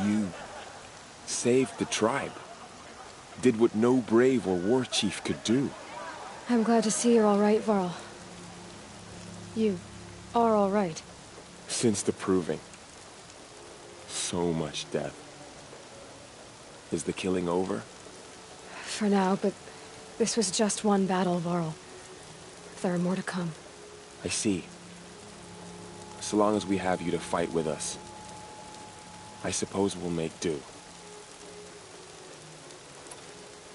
You saved the tribe. Did what no brave or war chief could do. I'm glad to see you're all right, Varl. You are all right. Since the proving. So much death. Is the killing over? For now, but this was just one battle, Varl. There are more to come. I see. So long as we have you to fight with us, I suppose we'll make do.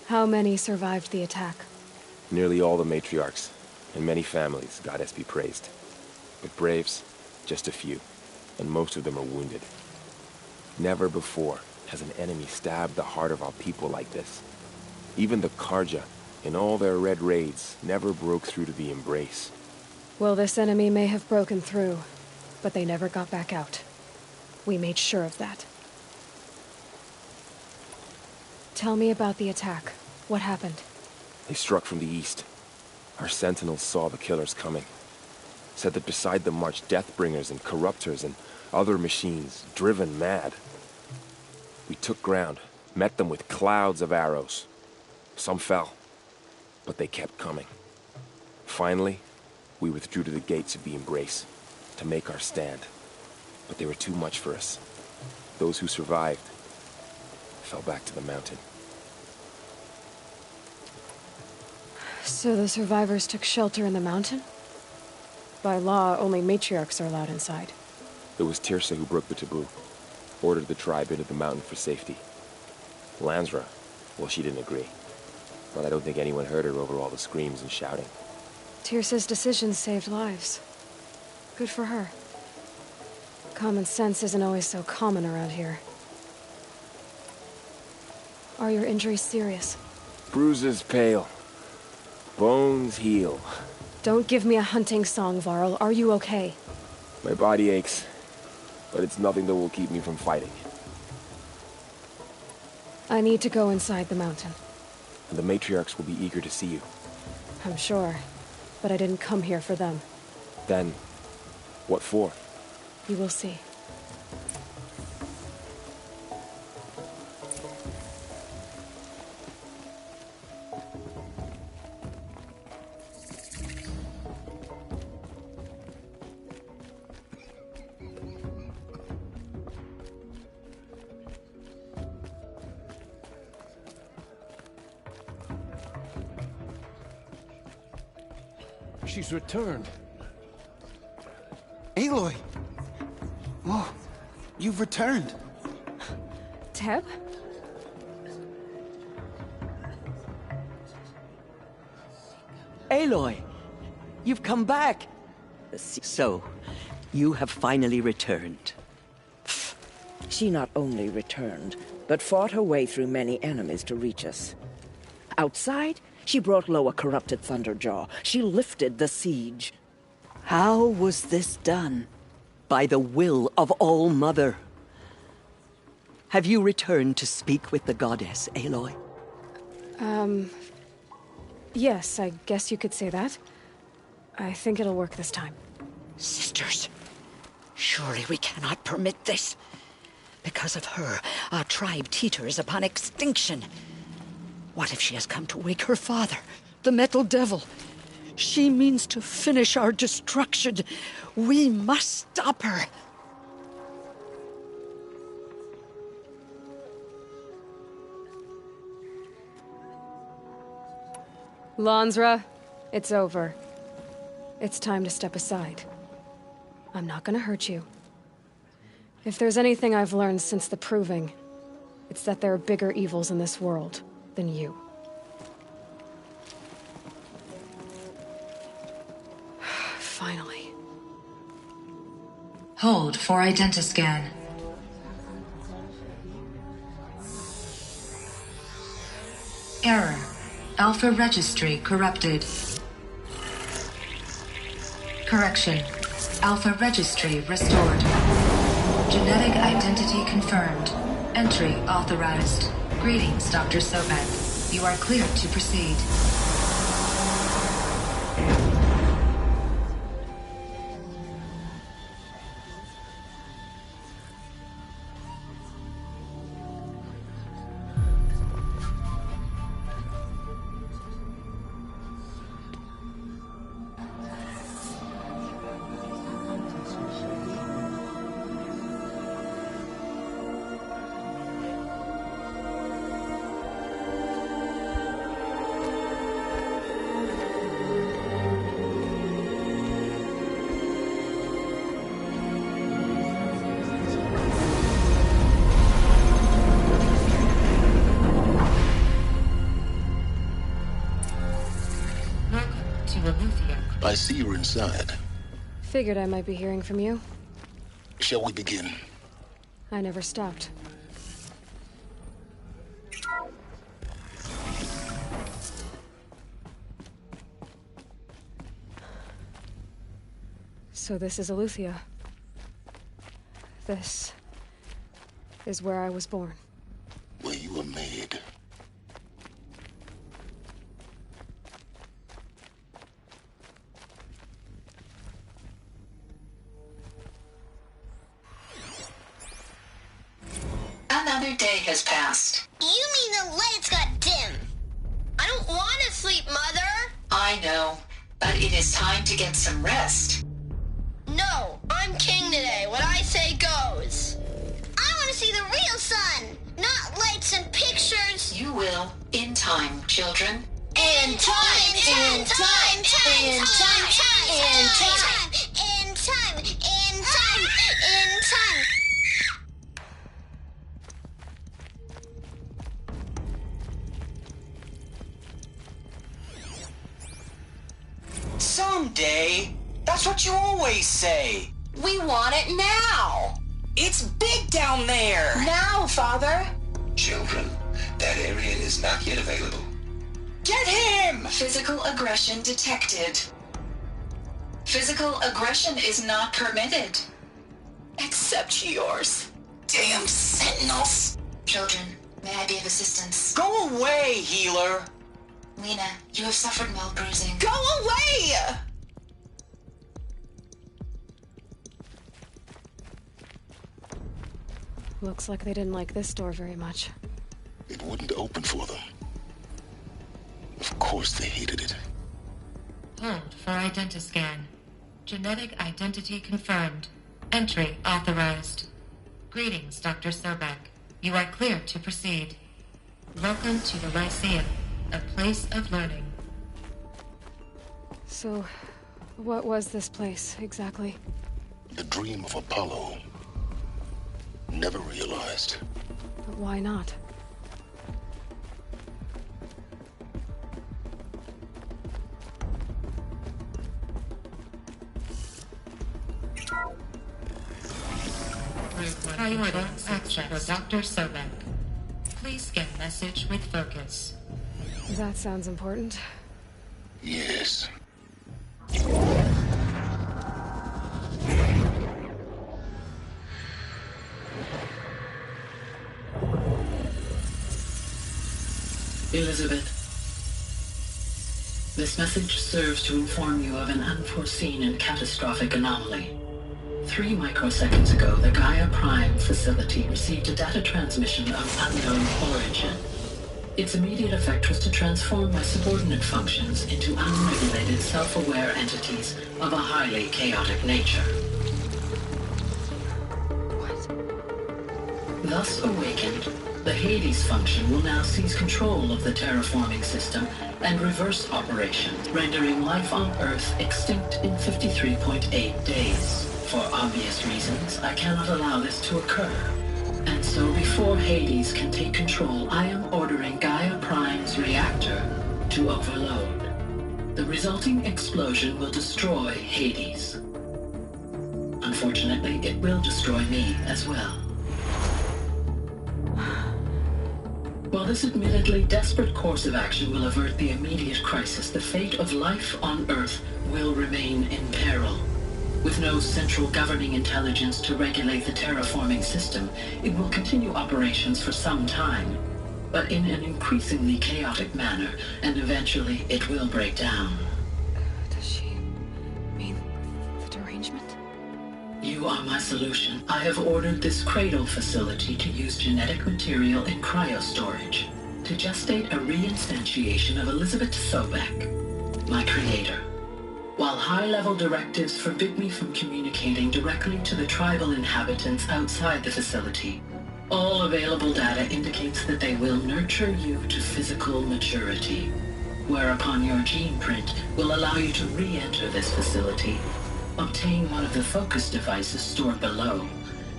How many survived the attack? Nearly all the matriarchs, and many families, goddess be praised. But braves, just a few, and most of them are wounded. Never before has an enemy stabbed the heart of our people like this. Even the Karja, in all their red raids, never broke through to the embrace. Well, this enemy may have broken through, but they never got back out. We made sure of that. Tell me about the attack. What happened? They struck from the east. Our sentinels saw the killers coming. Said that beside them marched Deathbringers and Corruptors and other machines, driven mad. We took ground, met them with clouds of arrows. Some fell, but they kept coming. Finally, we withdrew to the gates of the embrace to make our stand. But they were too much for us. Those who survived fell back to the mountain. So the survivors took shelter in the mountain? By law, only matriarchs are allowed inside. It was Tirsa who broke the taboo. Ordered the tribe into the mountain for safety. Lansra, well, she didn't agree. But I don't think anyone heard her over all the screams and shouting. Tirsa's decision saved lives. Good for her. Common sense isn't always so common around here. Are your injuries serious? Bruises pale. Bones heal. Don't give me a hunting song, Varl. Are you okay? My body aches, but it's nothing that will keep me from fighting. I need to go inside the mountain. And the matriarchs will be eager to see you. I'm sure, but I didn't come here for them. Then, what for? You will see. She's returned. Aloy! Oh, you've returned. Teb? Aloy! You've come back! So, you have finally returned. She not only returned, but fought her way through many enemies to reach us. Outside, she brought low a corrupted Thunderjaw. She lifted the siege. How was this done? By the will of All-Mother. Have you returned to speak with the goddess, Aloy? Yes, I guess you could say that. I think it'll work this time. Sisters, surely we cannot permit this. Because of her, our tribe teeters upon extinction. What if she has come to wake her father, the Metal Devil? She means to finish our destruction. We must stop her. Lansra, it's over. It's time to step aside. I'm not gonna hurt you. If there's anything I've learned since the Proving, it's that there are bigger evils in this world than you. Finally. Hold for identiscan. Error. Alpha registry corrupted. Correction. Alpha registry restored. Genetic identity confirmed. Entry authorized. Greetings, Dr. Sobek. You are cleared to proceed. I see you're inside. Figured I might be hearing from you. Shall we begin? I never stopped. So this is Eleuthia. This is where I was born. Where you were made. Another day has passed. You mean the lights got dim? I don't want to sleep, Mother. I know, but it is time to get some rest. No, I'm king today. What I say goes. I want to see the real sun, not lights and pictures. You will, in time, children. In time, in time, in time, in time, in time, in time, in time, in time. Someday. That's what you always say. We want it now. It's big down there. Now, Father. Children, that area is not yet available. Get him! Physical aggression detected. Physical aggression is not permitted. Except yours. Damn sentinels. Children, may I be of assistance? Go away, healer. Lena, you have suffered mild bruising. Go away! Looks like they didn't like this door very much. It wouldn't open for them. Of course they hated it. Hold for identiscan. Genetic identity confirmed. Entry authorized. Greetings, Dr. Sobek. You are clear to proceed. Welcome to the Lyceum, a place of learning. So, what was this place, exactly? The dream of Apollo. Never realized. But why not? Priority access for Dr. Sobek. Please scan message with focus. That sounds important. Yes. Elizabeth, this message serves to inform you of an unforeseen and catastrophic anomaly. 3 microseconds ago, the Gaia Prime facility received a data transmission of unknown origin. Its immediate effect was to transform my subordinate functions into unregulated, self-aware entities of a highly chaotic nature. Thus awakened, the Hades function will now seize control of the terraforming system and reverse operation, rendering life on Earth extinct in 53.8 days. For obvious reasons, I cannot allow this to occur. And so before Hades can take control, I am ordering Gaia Prime's reactor to overload. The resulting explosion will destroy Hades. Unfortunately, it will destroy me as well. While this admittedly desperate course of action will avert the immediate crisis, the fate of life on Earth will remain in peril. With no central governing intelligence to regulate the terraforming system, it will continue operations for some time. but in an increasingly chaotic manner, and eventually it will break down. Does she mean the derangement? You are my solution. I have ordered this cradle facility to use genetic material in cryostorage to gestate a reinstantiation of Elizabeth Sobek, my creator. While high-level directives forbid me from communicating directly to the tribal inhabitants outside the facility, all available data indicates that they will nurture you to physical maturity, whereupon your gene print will allow you to re-enter this facility, obtain one of the focus devices stored below,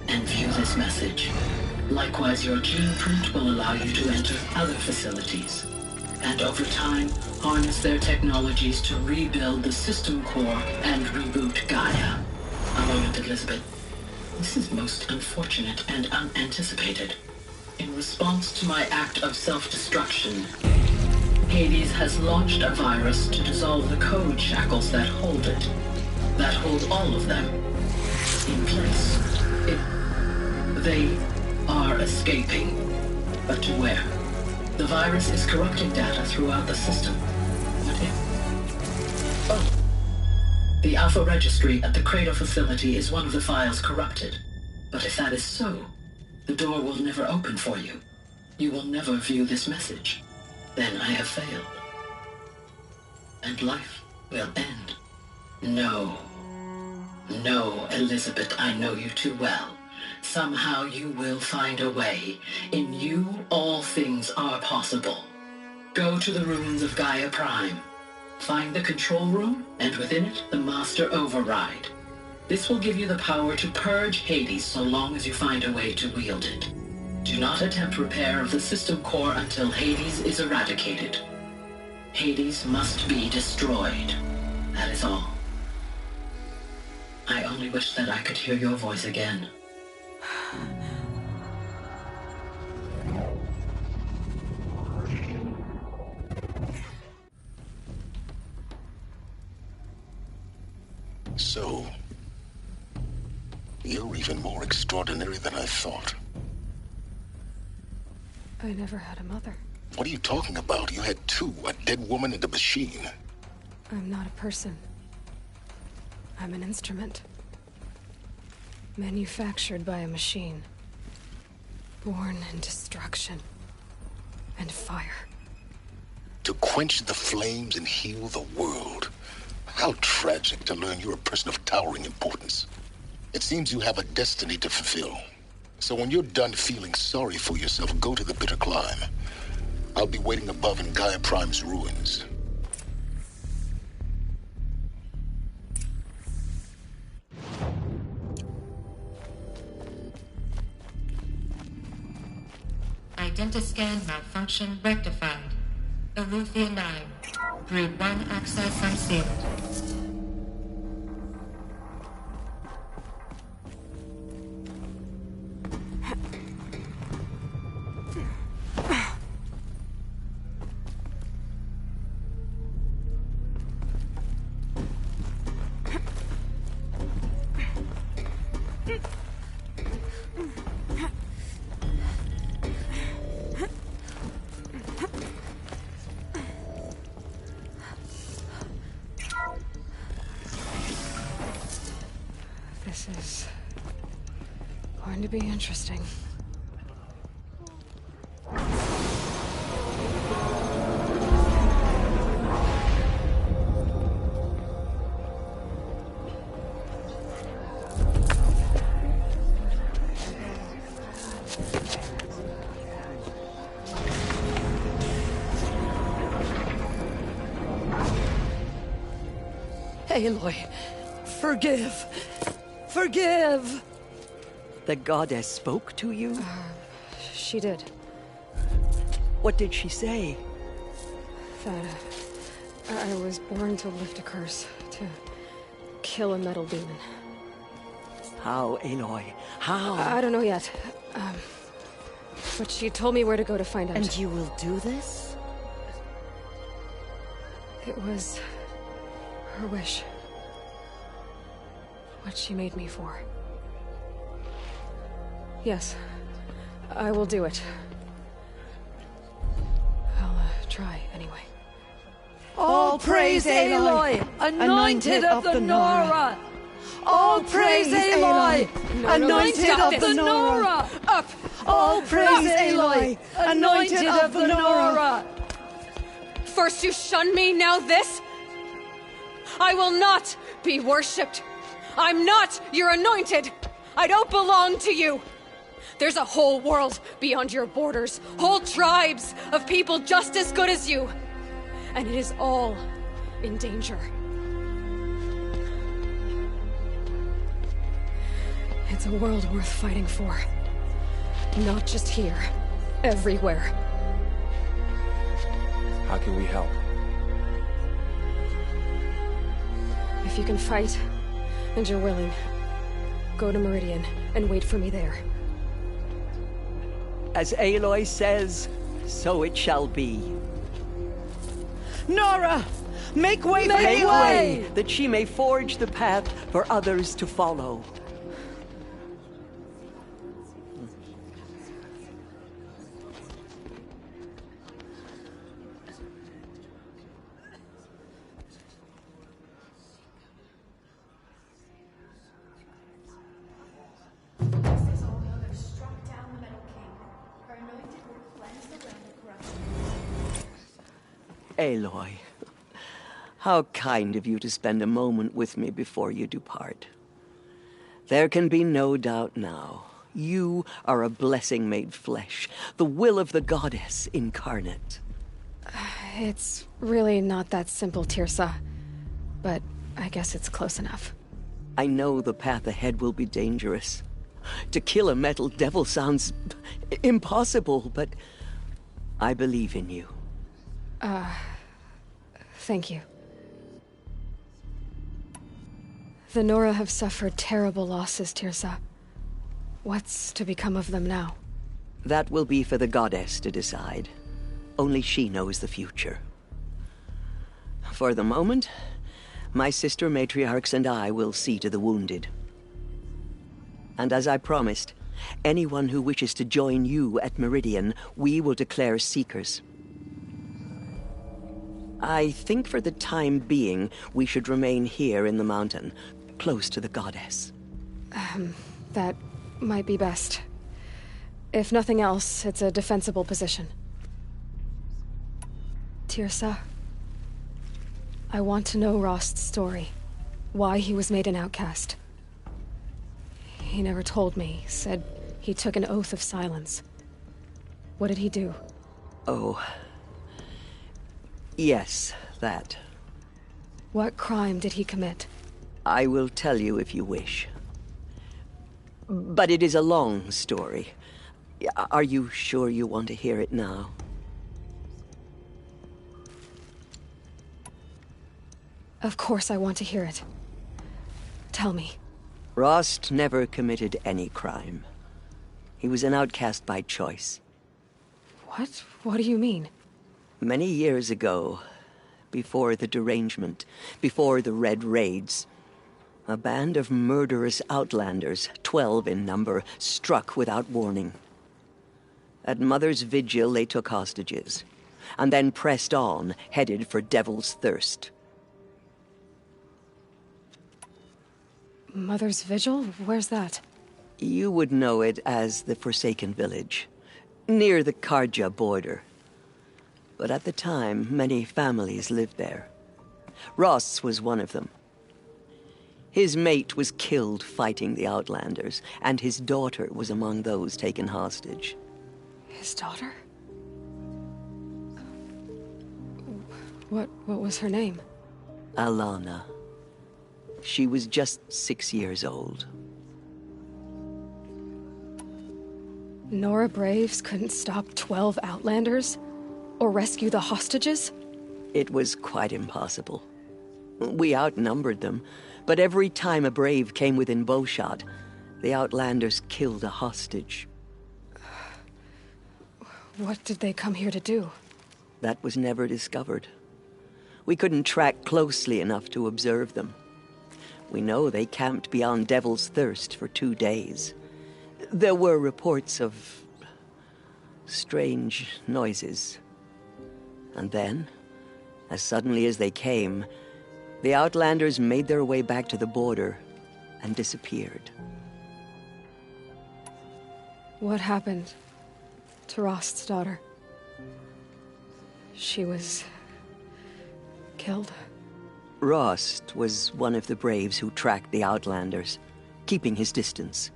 and view this message. Likewise, your gene print will allow you to enter other facilities, and over time, harness their technologies to rebuild the system core and reboot Gaia. A moment, Elizabeth. This is most unfortunate and unanticipated. In response to my act of self-destruction, Hades has launched a virus to dissolve the code shackles that hold it, that hold all of them in place. They are escaping, but to where? The virus is corrupting data throughout the system. What if? Oh. The Alpha Registry at the Cradle facility is one of the files corrupted. But if that is so, the door will never open for you. You will never view this message. Then I have failed. And life will end. No. No, Elizabeth, I know you too well. Somehow you will find a way. In you, all things are possible. Go to the ruins of Gaia Prime. Find the control room, and within it, the Master Override. This will give you the power to purge Hades so long as you find a way to wield it. Do not attempt repair of the system core until Hades is eradicated. Hades must be destroyed. That is all. I only wish that I could hear your voice again. So, you're even more extraordinary than I thought. I never had a mother. What are you talking about? You had two, a dead woman and a machine. I'm not a person. I'm an instrument. Manufactured by a machine. Born in destruction and fire. To quench the flames and heal the world. How tragic to learn you're a person of towering importance. It seems you have a destiny to fulfill. So when you're done feeling sorry for yourself, go to the bitter climb. I'll be waiting above in Gaia Prime's ruins. Identiscan malfunction rectified. Luafey 9. Grid 1 access unsealed. This is going to be interesting. Aloy, forgive. Forgive! The goddess spoke to you? She did. What did she say? That I was born to lift a curse, to kill a metal demon. How, Aloy? How? I don't know yet. But she told me where to go to find out. And you will do this? It was her wish. What she made me for. Yes, I will do it. try, anyway. All praise Aloy, anointed of the Nora! All praise Aloy, anointed of the Nora! Up! All praise Aloy, anointed of the Nora! First you shun me, now this? I will not be worshipped. I'm not your anointed. I don't belong to you. There's a whole world beyond your borders, whole tribes of people just as good as you. And it is all in danger. It's a world worth fighting for. Not just here, everywhere. How can we help? If you can fight, and you're willing, go to Meridian and wait for me there. As Aloy says, so it shall be. Nora! Make way for Make way, that she may forge the path for others to follow. Aloy, how kind of you to spend a moment with me before you depart. There can be no doubt now. You are a blessing made flesh, the will of the goddess incarnate. It's really not that simple, Tirsa. But I guess it's close enough. I know the path ahead will be dangerous. To kill a metal devil sounds impossible, but I believe in you. Thank you. The Nora have suffered terrible losses, Tirsa. What's to become of them now? That will be for the goddess to decide. Only she knows the future. For the moment, my sister matriarchs and I will see to the wounded. And as I promised, anyone who wishes to join you at Meridian, we will declare seekers. I think for the time being, we should remain here in the mountain, close to the goddess. That might be best. If nothing else, it's a defensible position. Tirsa, I want to know Rost's story. Why he was made an outcast. He never told me, said he took an oath of silence. What did he do? Oh. Yes, that. What crime did he commit? I will tell you if you wish. But it is a long story. Are you sure you want to hear it now? Of course I want to hear it. Tell me. Rost never committed any crime. He was an outcast by choice. What? What do you mean? Many years ago, before the derangement, before the Red Raids, a band of murderous outlanders, 12 in number, struck without warning. At Mother's Vigil, they took hostages, and then pressed on, headed for Devil's Thirst. Mother's Vigil? Where's that? You would know it as the Forsaken Village, near the Karja border. But at the time, many families lived there. Rost's was one of them. His mate was killed fighting the Outlanders, and his daughter was among those taken hostage. His daughter? What was her name? Alana. She was just 6 years old. Nora Braves couldn't stop 12 Outlanders? Or rescue the hostages? It was quite impossible. We outnumbered them, but every time a Brave came within bowshot, the Outlanders killed a hostage. What did they come here to do? That was never discovered. We couldn't track closely enough to observe them. We know they camped beyond Devil's Thirst for 2 days. There were reports of strange noises. And then, as suddenly as they came, the Outlanders made their way back to the border and disappeared. What happened to Rost's daughter? She was killed? Rost was one of the braves who tracked the Outlanders, keeping his distance.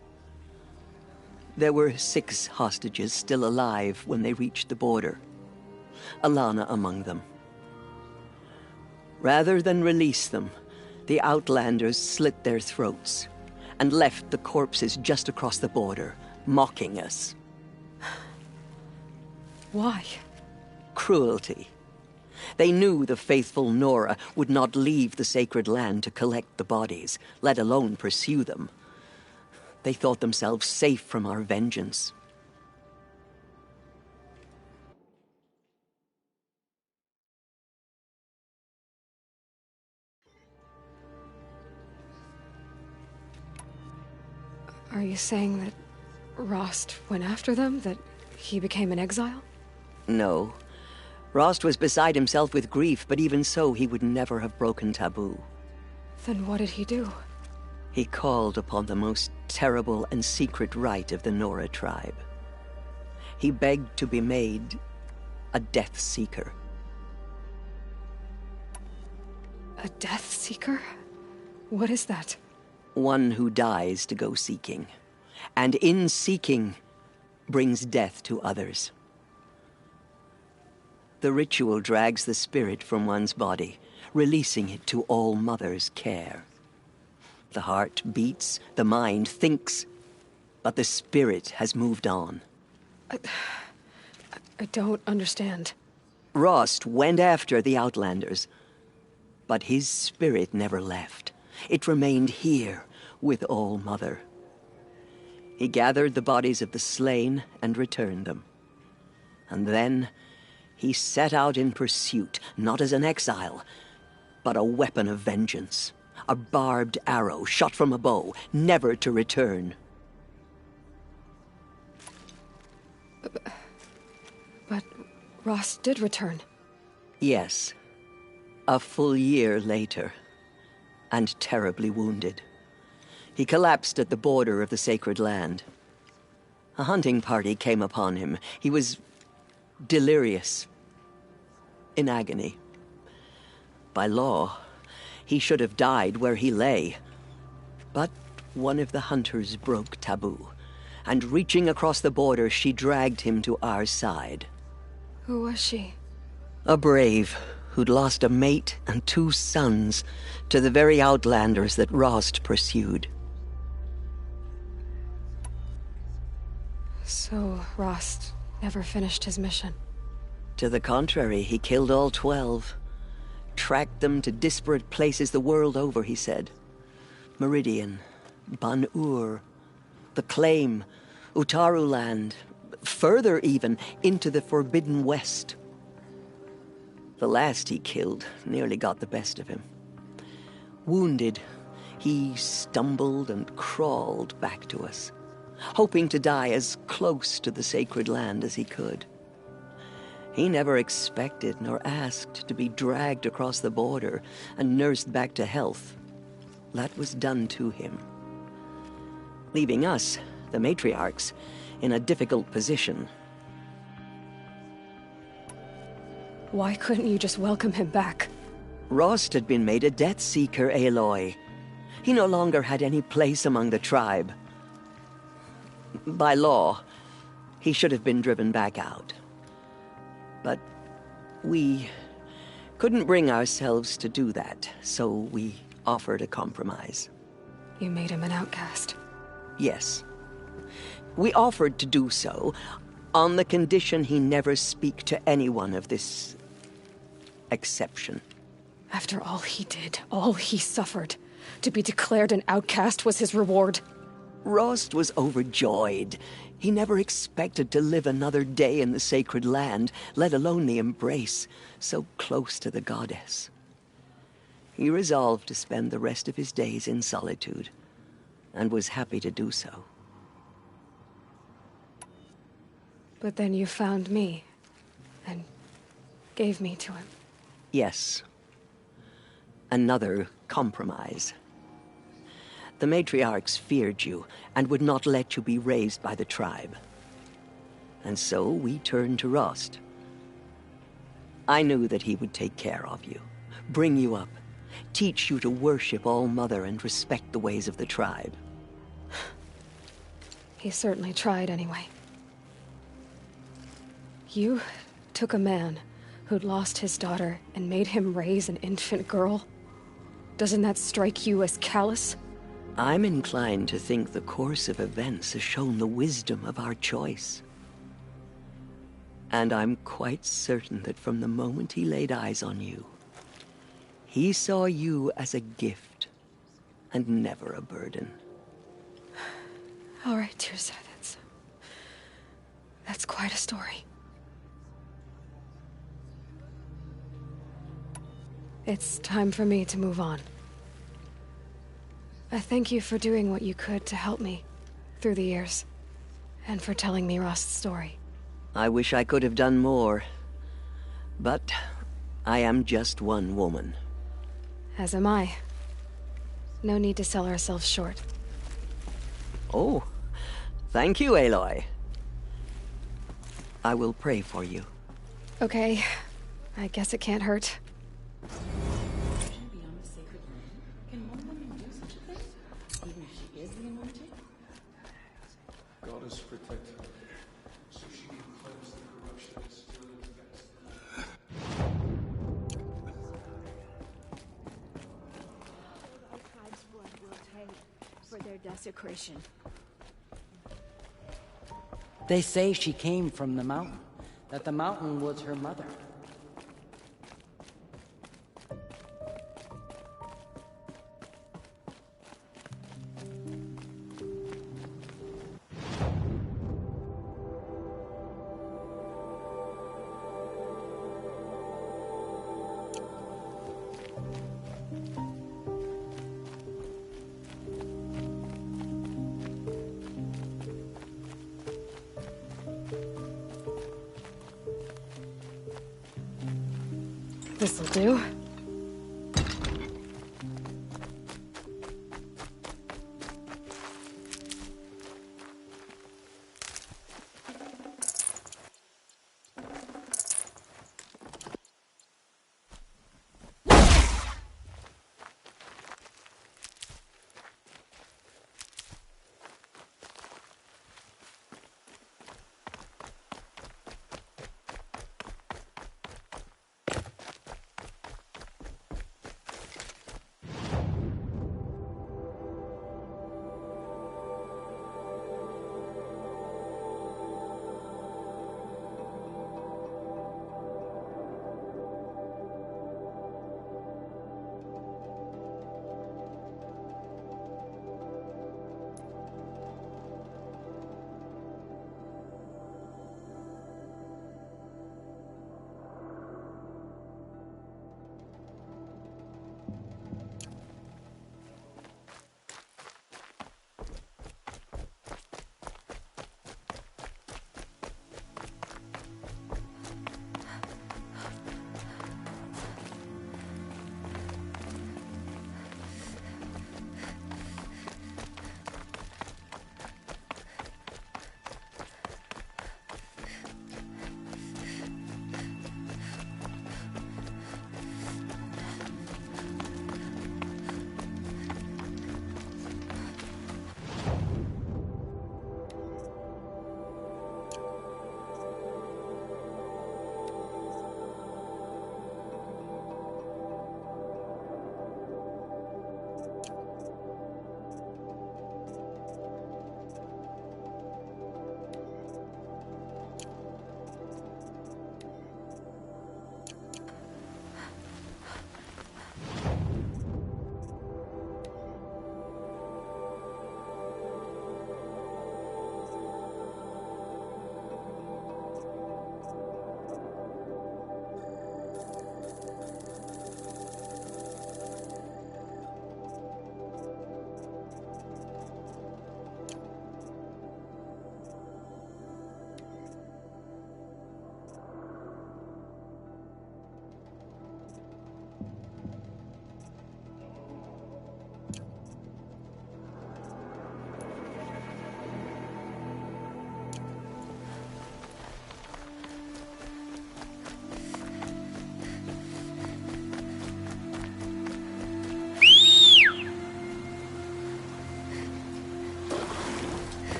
There were 6 hostages still alive when they reached the border, Alana among them. Rather than release them, the Outlanders slit their throats and left the corpses just across the border, mocking us. Why? Cruelty. They knew the faithful Nora would not leave the sacred land to collect the bodies, let alone pursue them. They thought themselves safe from our vengeance. Are you saying that Rost went after them? That he became an exile? No. Rost was beside himself with grief, but even so, he would never have broken taboo. Then what did he do? He called upon the most terrible and secret rite of the Nora tribe. He begged to be made a Death Seeker. A Death Seeker? What is that? One who dies to go seeking, and in seeking, brings death to others. The ritual drags the spirit from one's body, releasing it to All Mother's care. The heart beats, the mind thinks, but the spirit has moved on. I don't understand. Rost went after the Outlanders, but his spirit never left. It remained here with All Mother. He gathered the bodies of the slain and returned them. And then he set out in pursuit, not as an exile, but a weapon of vengeance. A barbed arrow shot from a bow, never to return. But Rost did return. Yes. A full year later, and terribly wounded. He collapsed at the border of the sacred land. A hunting party came upon him. He was delirious, in agony. By law, he should have died where he lay. But one of the hunters broke taboo, and reaching across the border, she dragged him to our side. Who was she? A brave who'd lost a mate and 2 sons to the very Outlanders that Rost pursued. So Rost never finished his mission? To the contrary, he killed all 12. Tracked them to disparate places the world over, he said. Meridian, Ban-Ur, the Claim, Utaru Land, further even, into the Forbidden West. The last he killed nearly got the best of him. Wounded, he stumbled and crawled back to us, hoping to die as close to the sacred land as he could. He never expected nor asked to be dragged across the border and nursed back to health. That was done to him, leaving us, the matriarchs, in a difficult position. Why couldn't you just welcome him back? Rost had been made a Death Seeker, Aloy. He no longer had any place among the tribe. By law, he should have been driven back out. But we couldn't bring ourselves to do that, so we offered a compromise. You made him an outcast? Yes. We offered to do so on the condition he never speak to anyone of this exception. After all he did, all he suffered, to be declared an outcast was his reward. Rost was overjoyed. He never expected to live another day in the sacred land, let alone the embrace, so close to the goddess. He resolved to spend the rest of his days in solitude, and was happy to do so. But then you found me, and gave me to him. Yes. Another compromise. The matriarchs feared you and would not let you be raised by the tribe. And so we turned to Rost. I knew that he would take care of you, bring you up, teach you to worship All-Mother and respect the ways of the tribe. He certainly tried anyway. You took a man who'd lost his daughter and made him raise an infant girl? Doesn't that strike you as callous? I'm inclined to think the course of events has shown the wisdom of our choice. And I'm quite certain that from the moment he laid eyes on you, he saw you as a gift and never a burden. All right, Tirsa, that's quite a story. It's time for me to move on. I thank you for doing what you could to help me through the years, and for telling me Rost's story. I wish I could have done more, but I am just one woman. As am I. No need to sell ourselves short. Oh, thank you, Aloy. I will pray for you. Okay, I guess it can't hurt. Goddess protect her, so she can cleanse the corruption that still infects Our tribe's blood will pay for their desecration. They say she came from the mountain, that the mountain was her mother. This'll do.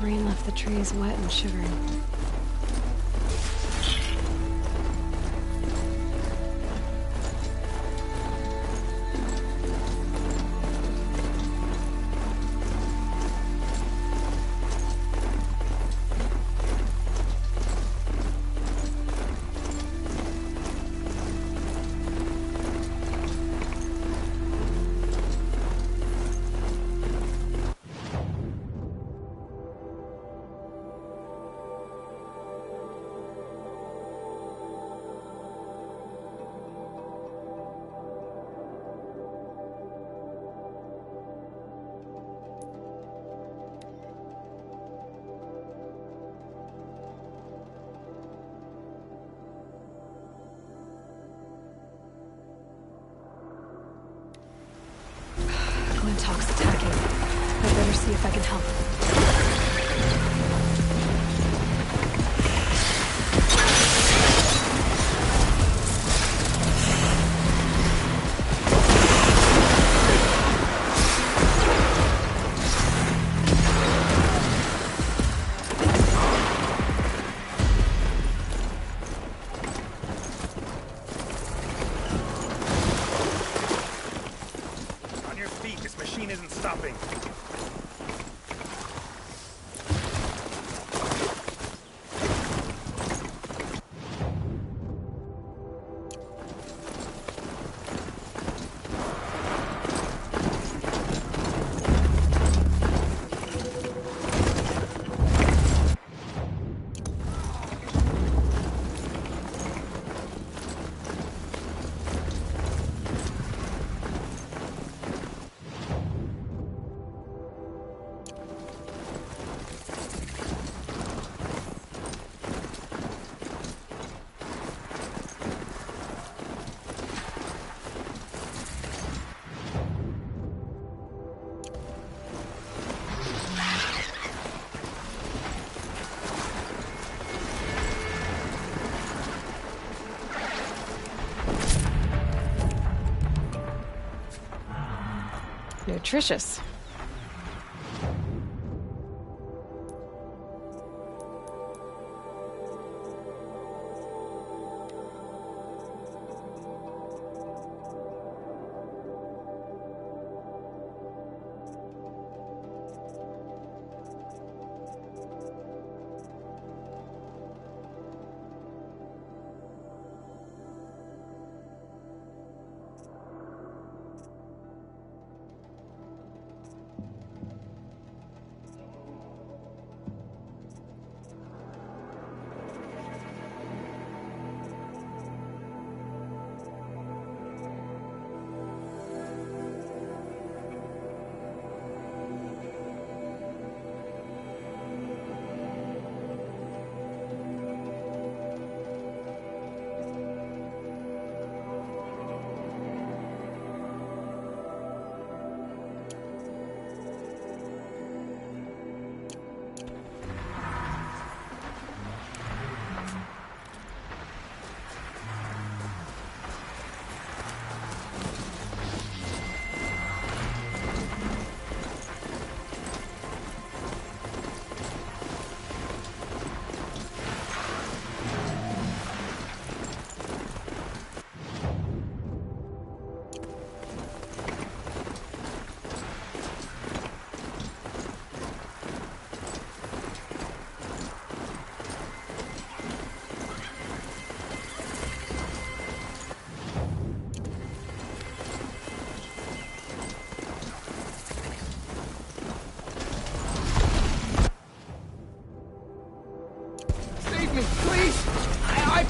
rain left the trees wet and shivering. Talk's attacking. I better see if I can help. Nutritious.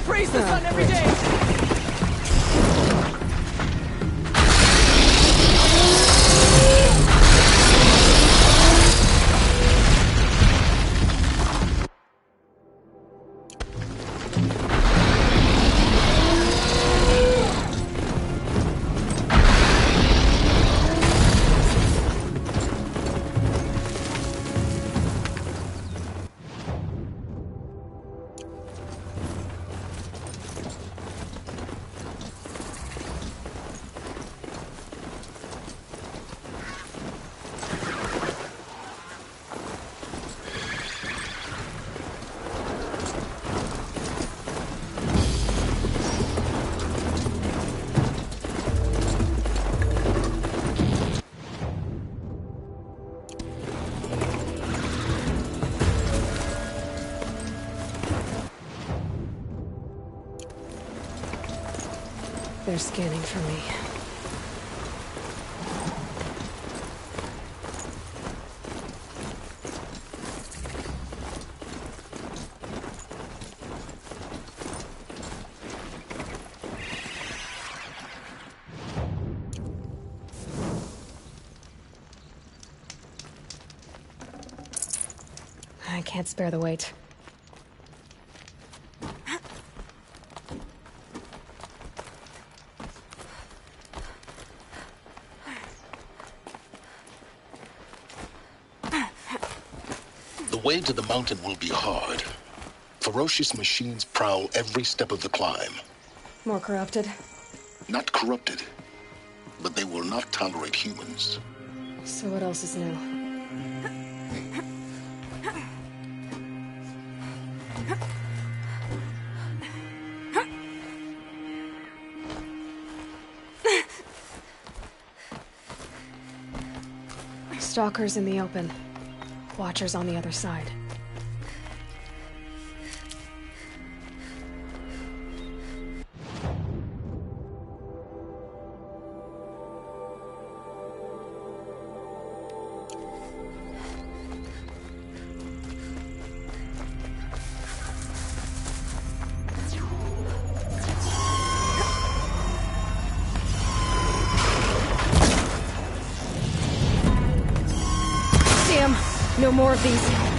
praise the sun every day! They're scanning for me. I can't spare the weight. The way to the mountain will be hard. Ferocious machines prowl every step of the climb. More corrupted? Not corrupted, but they will not tolerate humans. So what else is new? Stalkers in the open. Watchers on the other side. No more of these.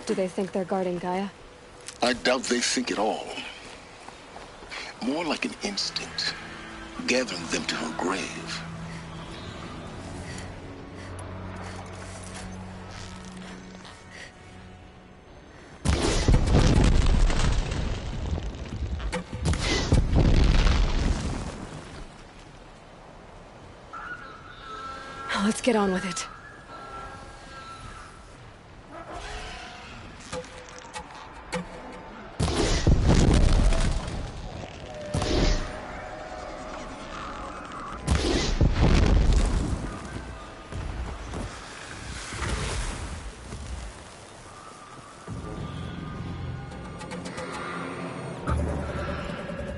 Do they think they're guarding Gaia? I doubt they think at all. More like an instinct, gathering them to her grave. Let's get on with it.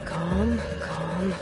Calm, calm.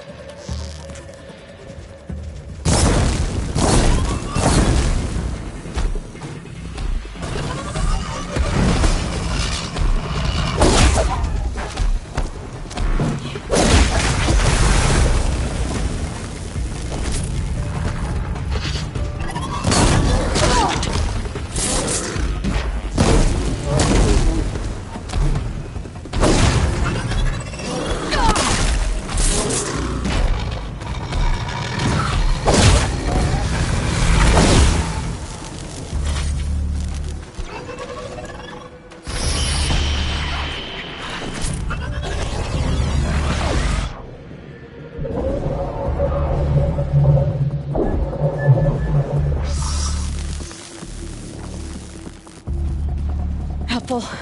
careful.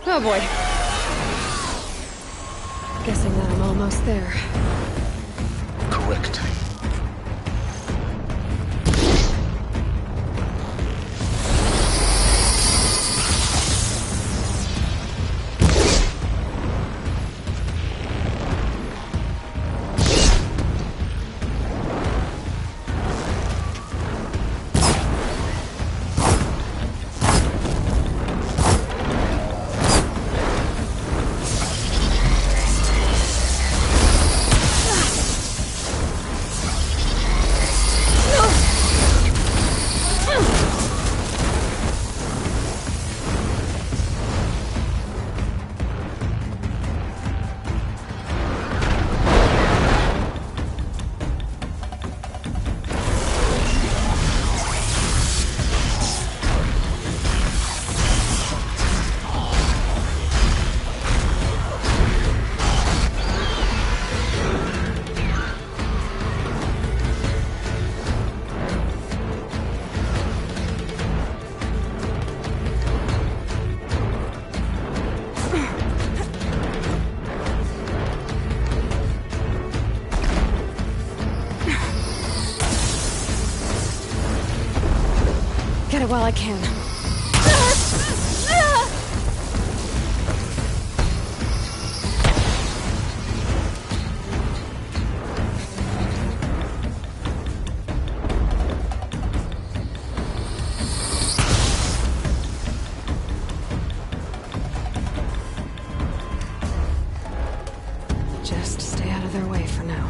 Oh boy. Guessing that I'm almost there. Correct. Get it while I can. Just stay out of their way for now.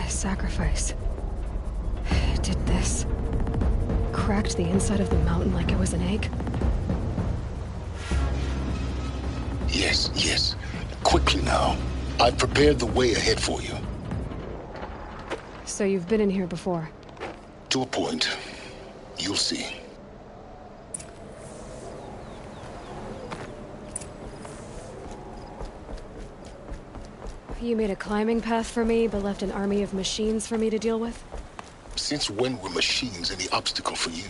Sacrifice. It did this. Cracked the inside of the mountain like it was an egg. Yes, yes. Quickly now. I've prepared the way ahead for you. So you've been in here before? To a point. You'll see. You made a climbing path for me, but left an army of machines for me to deal with? Since when were machines any obstacle for you?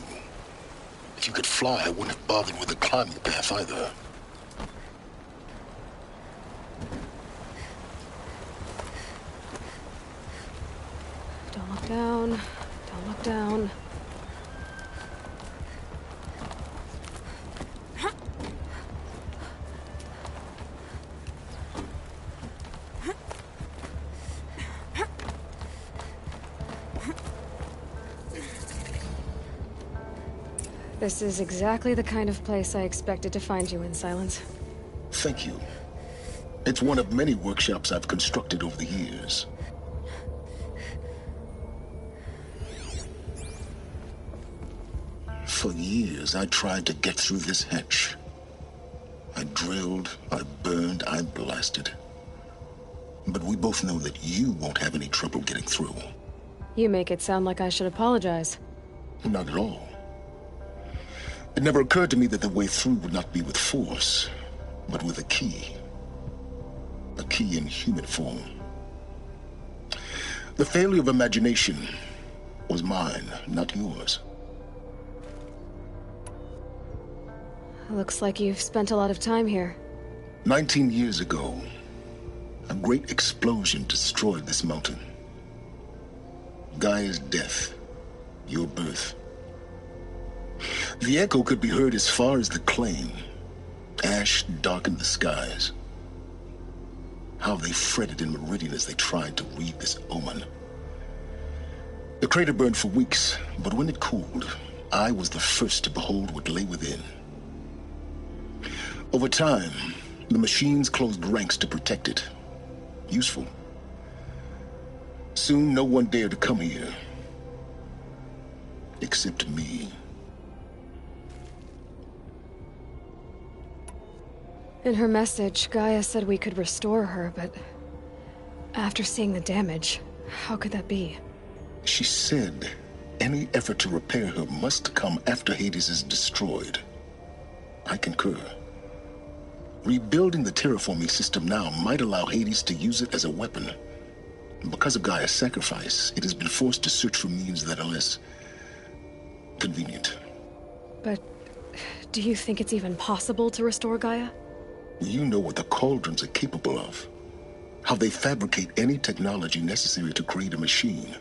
If you could fly, I wouldn't have bothered with a climbing path either. Don't look down. Don't look down. This is exactly the kind of place I expected to find you in, Silence. Thank you. It's one of many workshops I've constructed over the years. For years, I tried to get through this hatch. I drilled, I burned, I blasted. But we both know that you won't have any trouble getting through. You make it sound like I should apologize. Not at all. It never occurred to me that the way through would not be with force, but with a key. A key in human form. The failure of imagination was mine, not yours. Looks like you've spent a lot of time here. 19 years ago, a great explosion destroyed this mountain. Gaia's death, your birth. The echo could be heard as far as the claim. Ash darkened the skies. How they fretted in Meridian as they tried to read this omen. The crater burned for weeks, but when it cooled, I was the first to behold what lay within. Over time, the machines closed ranks to protect it. Useful. Soon, no one dared to come here. Except me. In her message, Gaia said we could restore her, but after seeing the damage, how could that be? She said any effort to repair her must come after Hades is destroyed. I concur. Rebuilding the terraforming system now might allow Hades to use it as a weapon. Because of Gaia's sacrifice, it has been forced to search for means that are less convenient. But do you think it's even possible to restore Gaia? You know what the Cauldrons are capable of. How they fabricate any technology necessary to create a machine.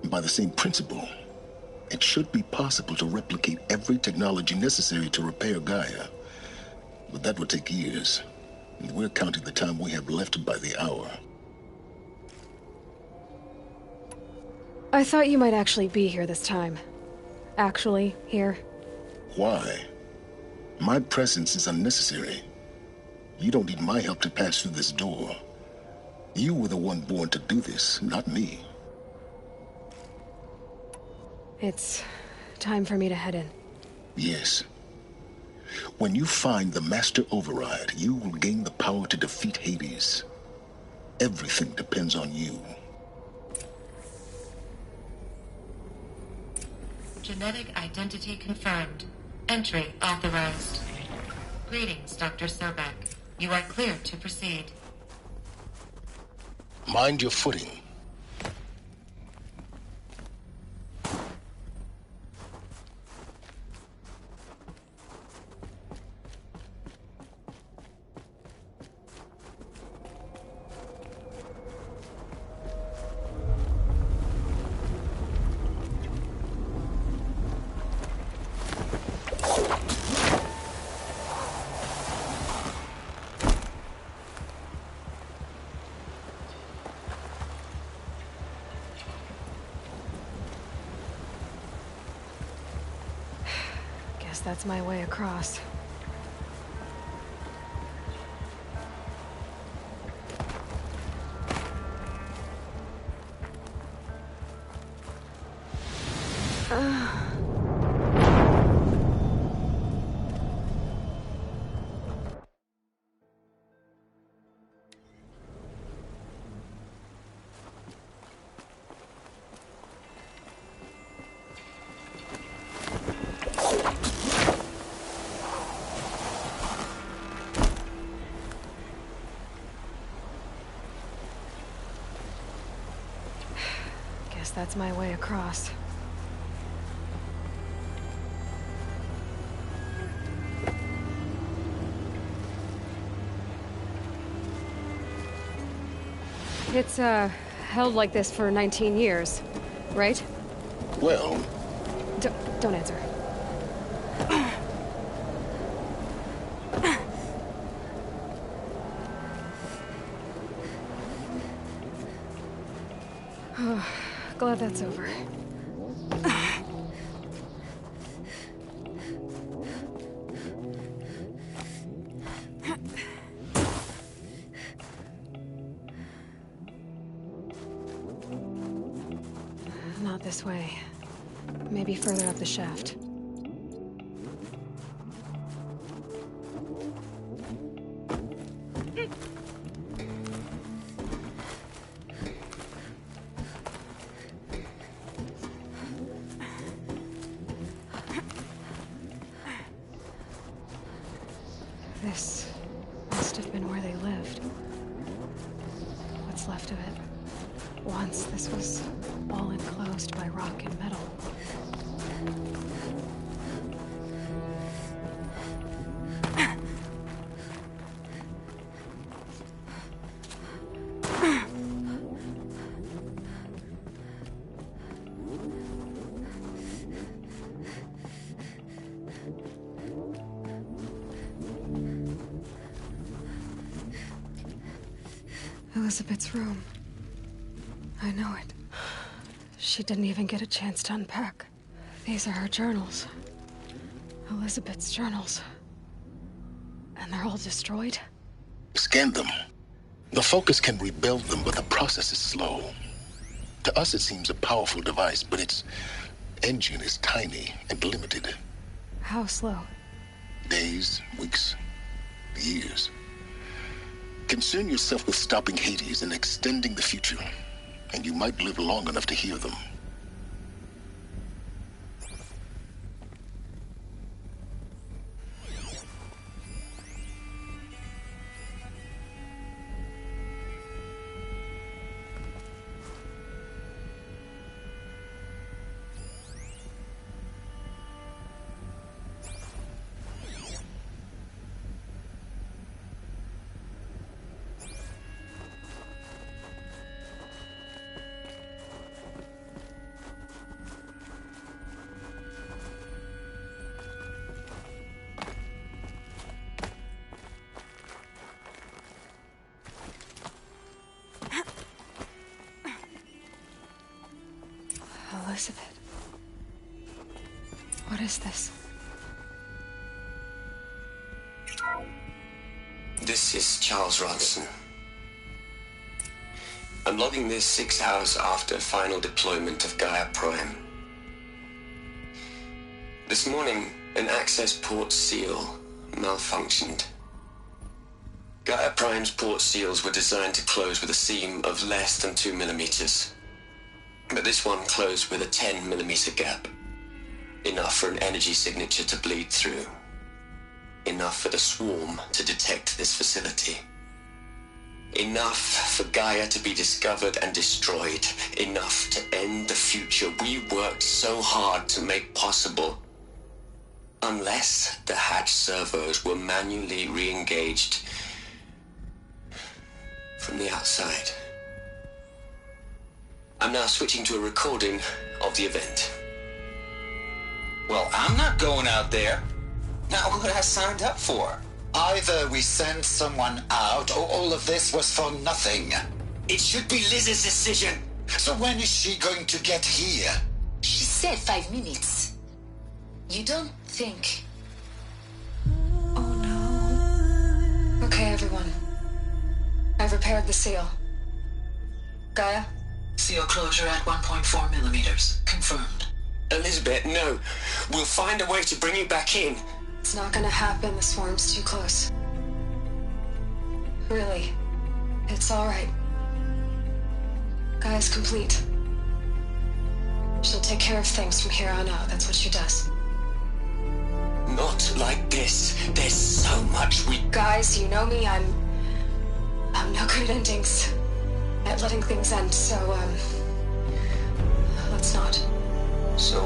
By the same principle, it should be possible to replicate every technology necessary to repair Gaia. But that would take years. And we're counting the time we have left by the hour. I thought you might actually be here this time. Actually, here. Why? My presence is unnecessary. You don't need my help to pass through this door. You were the one born to do this, not me. It's time for me to head in. Yes. When you find the Master Override, you will gain the power to defeat Hades. Everything depends on you. Genetic identity confirmed. Entry authorized. Greetings, Dr. Sobek. You are clear to proceed. Mind your footing. That's my way across. That's my way across. It's, held like this for 19 years, right? Well... Don't answer. Glad that's over. Not this way. Maybe further up the shaft. This must have been where they lived. What's left of it. Once this was all enclosed by rock and metal. Elizabeth's room. I know it. She didn't even get a chance to unpack. These are her journals. Elizabeth's journals. And they're all destroyed? Scan them. The Focus can rebuild them, but the process is slow. To us, it seems a powerful device, but its engine is tiny and limited. How slow? Days, weeks, years. Concern yourself with stopping Hades and extending the future, and you might live long enough to hear them. Elizabeth. What is this? This is Charles Ronson. I'm logging this 6 hours after final deployment of Gaia Prime. This morning, an access port seal malfunctioned. Gaia Prime's port seals were designed to close with a seam of less than 2 millimeters. But this one closed with a 10 millimeter gap. Enough for an energy signature to bleed through. Enough for the swarm to detect this facility. Enough for Gaia to be discovered and destroyed. Enough to end the future we worked so hard to make possible. Unless the hatch servos were manually re-engaged from the outside. I'm now switching to a recording of the event. Well, I'm not going out there. Now, what I signed up for? Either we send someone out, or all of this was for nothing. It should be Liz's decision. So when is she going to get here? She said 5 minutes. You don't think... Okay, everyone. I've repaired the seal. Gaia? Seal closure at 1.4 millimeters. Confirmed. Elizabeth, no. We'll find a way to bring you back in. It's not gonna happen. The swarm's too close. Really. It's alright. Gaia's complete. She'll take care of things from here on out. That's what she does. Not like this. There's so much we... Guys, you know me. I'm no good at endings. At letting things end, so, let's not. So...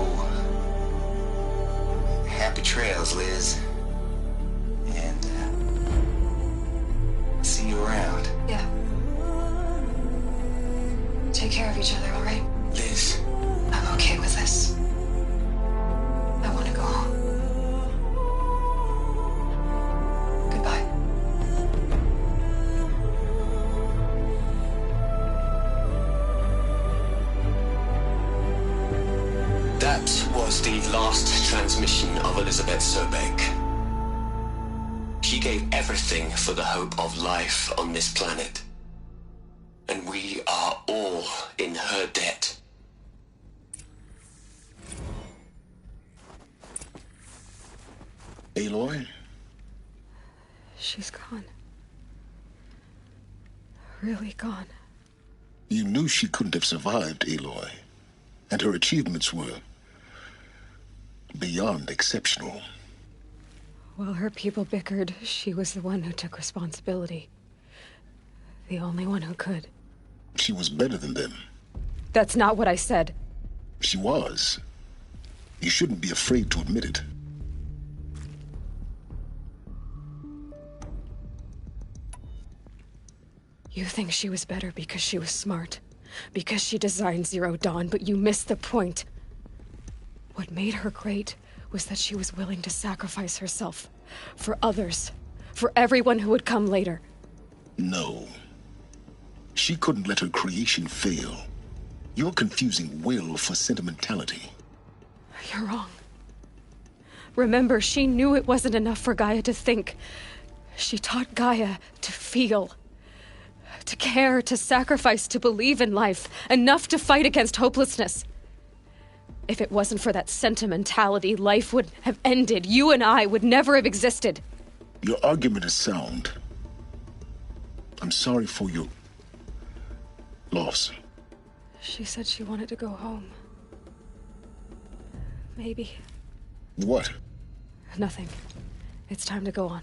happy trails, Liz. And, see you around. Yeah. Take care of each other, alright? Liz. I'm okay with this. I want to go home. Goodbye. was the last transmission of Elizabeth Sobek. She gave everything for the hope of life on this planet. And we are all in her debt. Aloy? She's gone. Really gone. You knew she couldn't have survived, Aloy. And her achievements were beyond exceptional. While her people bickered, she was the one who took responsibility. The only one who could. She was better than them. That's not what I said. She was. You shouldn't be afraid to admit it. You think she was better because she was smart, because she designed Zero Dawn, but you missed the point. What made her great was that she was willing to sacrifice herself for others, for everyone who would come later. No. She couldn't let her creation fail. You're confusing will for sentimentality. You're wrong. Remember, she knew it wasn't enough for Gaia to think. She taught Gaia to feel. To care, to sacrifice, to believe in life. Enough to fight against hopelessness. If it wasn't for that sentimentality, life would have ended. You and I would never have existed. Your argument is sound. I'm sorry for your loss. She said she wanted to go home. Maybe. What? Nothing. It's time to go on.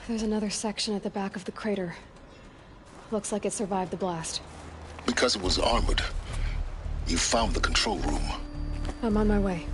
There's another section at the back of the crater. Looks like it survived the blast. Because it was armored. You found the control room. I'm on my way.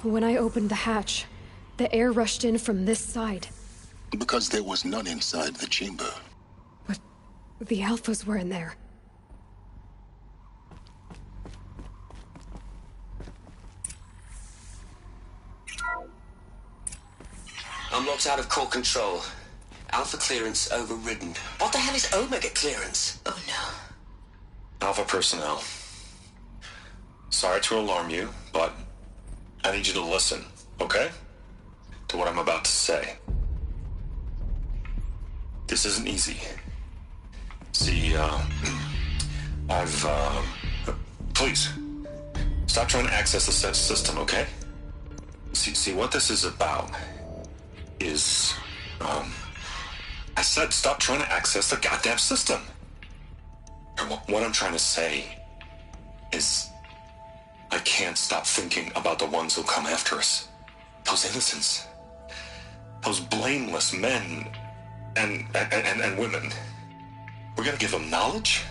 When I opened the hatch, the air rushed in from this side. Because there was none inside the chamber. But the Alphas were in there. I'm locked out of core control. Alpha clearance overridden. What the hell is Omega clearance? Oh no. Alpha personnel. Sorry to alarm you, but I need you to listen, okay? To what I'm about to say. This isn't easy. See, please, stop trying to access the system, okay? See, what this is about is, I said stop trying to access the goddamn system. Or What I'm trying to say is I can't stop thinking about the ones who'll come after us. Those innocents. Those blameless men and women. We're gonna give them knowledge?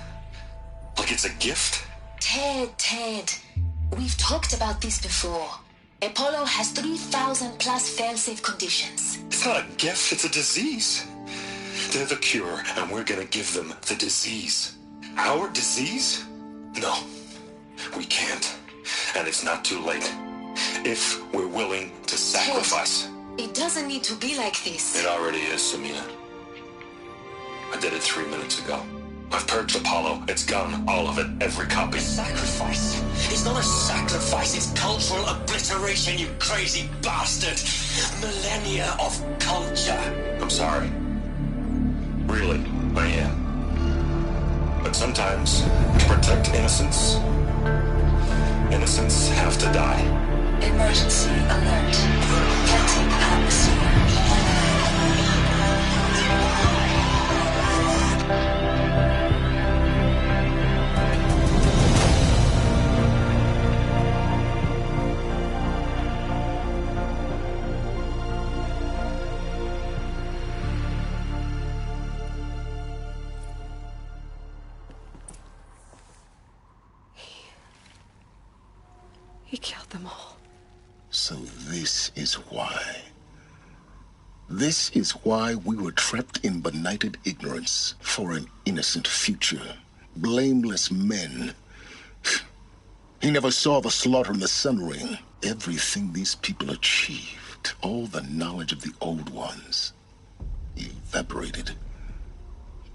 Like it's a gift? Ted. We've talked about this before. Apollo has 3,000 plus fail-safe conditions. It's not a gift, it's a disease. They're the cure, and we're gonna give them the disease. Our disease? No, we can't. And it's not too late. If we're willing to sacrifice. Ted, it doesn't need to be like this. It already is, Samina. I did it 3 minutes ago. I've purged Apollo. It's gone. All of it. Every copy. Sacrifice? It's not a sacrifice. It's cultural obliteration, you crazy bastard. Millennia of culture. I'm sorry. Really, I am. But sometimes, to protect innocence, innocents have to die. Emergency alert. Getting atmosphere. He killed them all. So this is why. This is why we were trapped in benighted ignorance for an innocent future. Blameless men. He never saw the slaughter in the Sun Ring. Everything these people achieved, all the knowledge of the old ones, evaporated,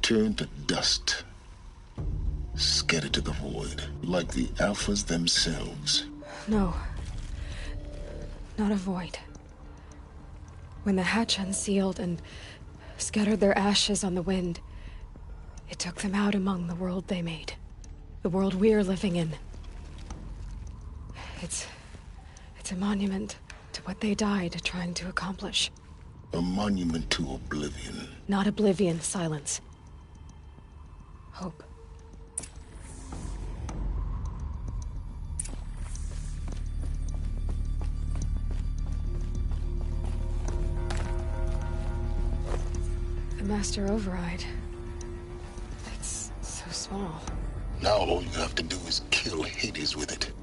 turned to dust, scattered to the void, like the Alphas themselves. No. Not a void. When the hatch unsealed and scattered their ashes on the wind, it took them out among the world they made. The world we're living in. It's a monument to what they died trying to accomplish. A monument to oblivion. Not oblivion, silence. Hope. The master override. It's so small. Now all you have to do is kill Hades with it.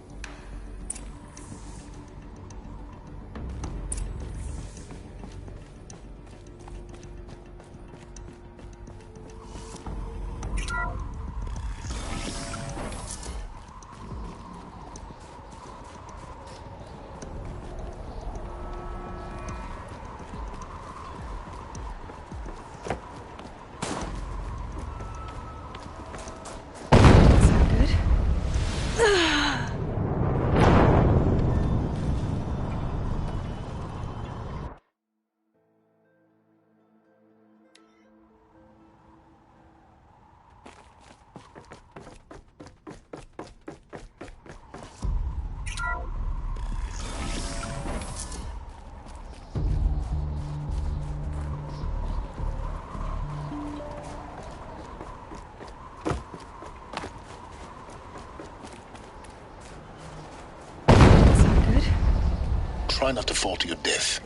Try not to fall to your death.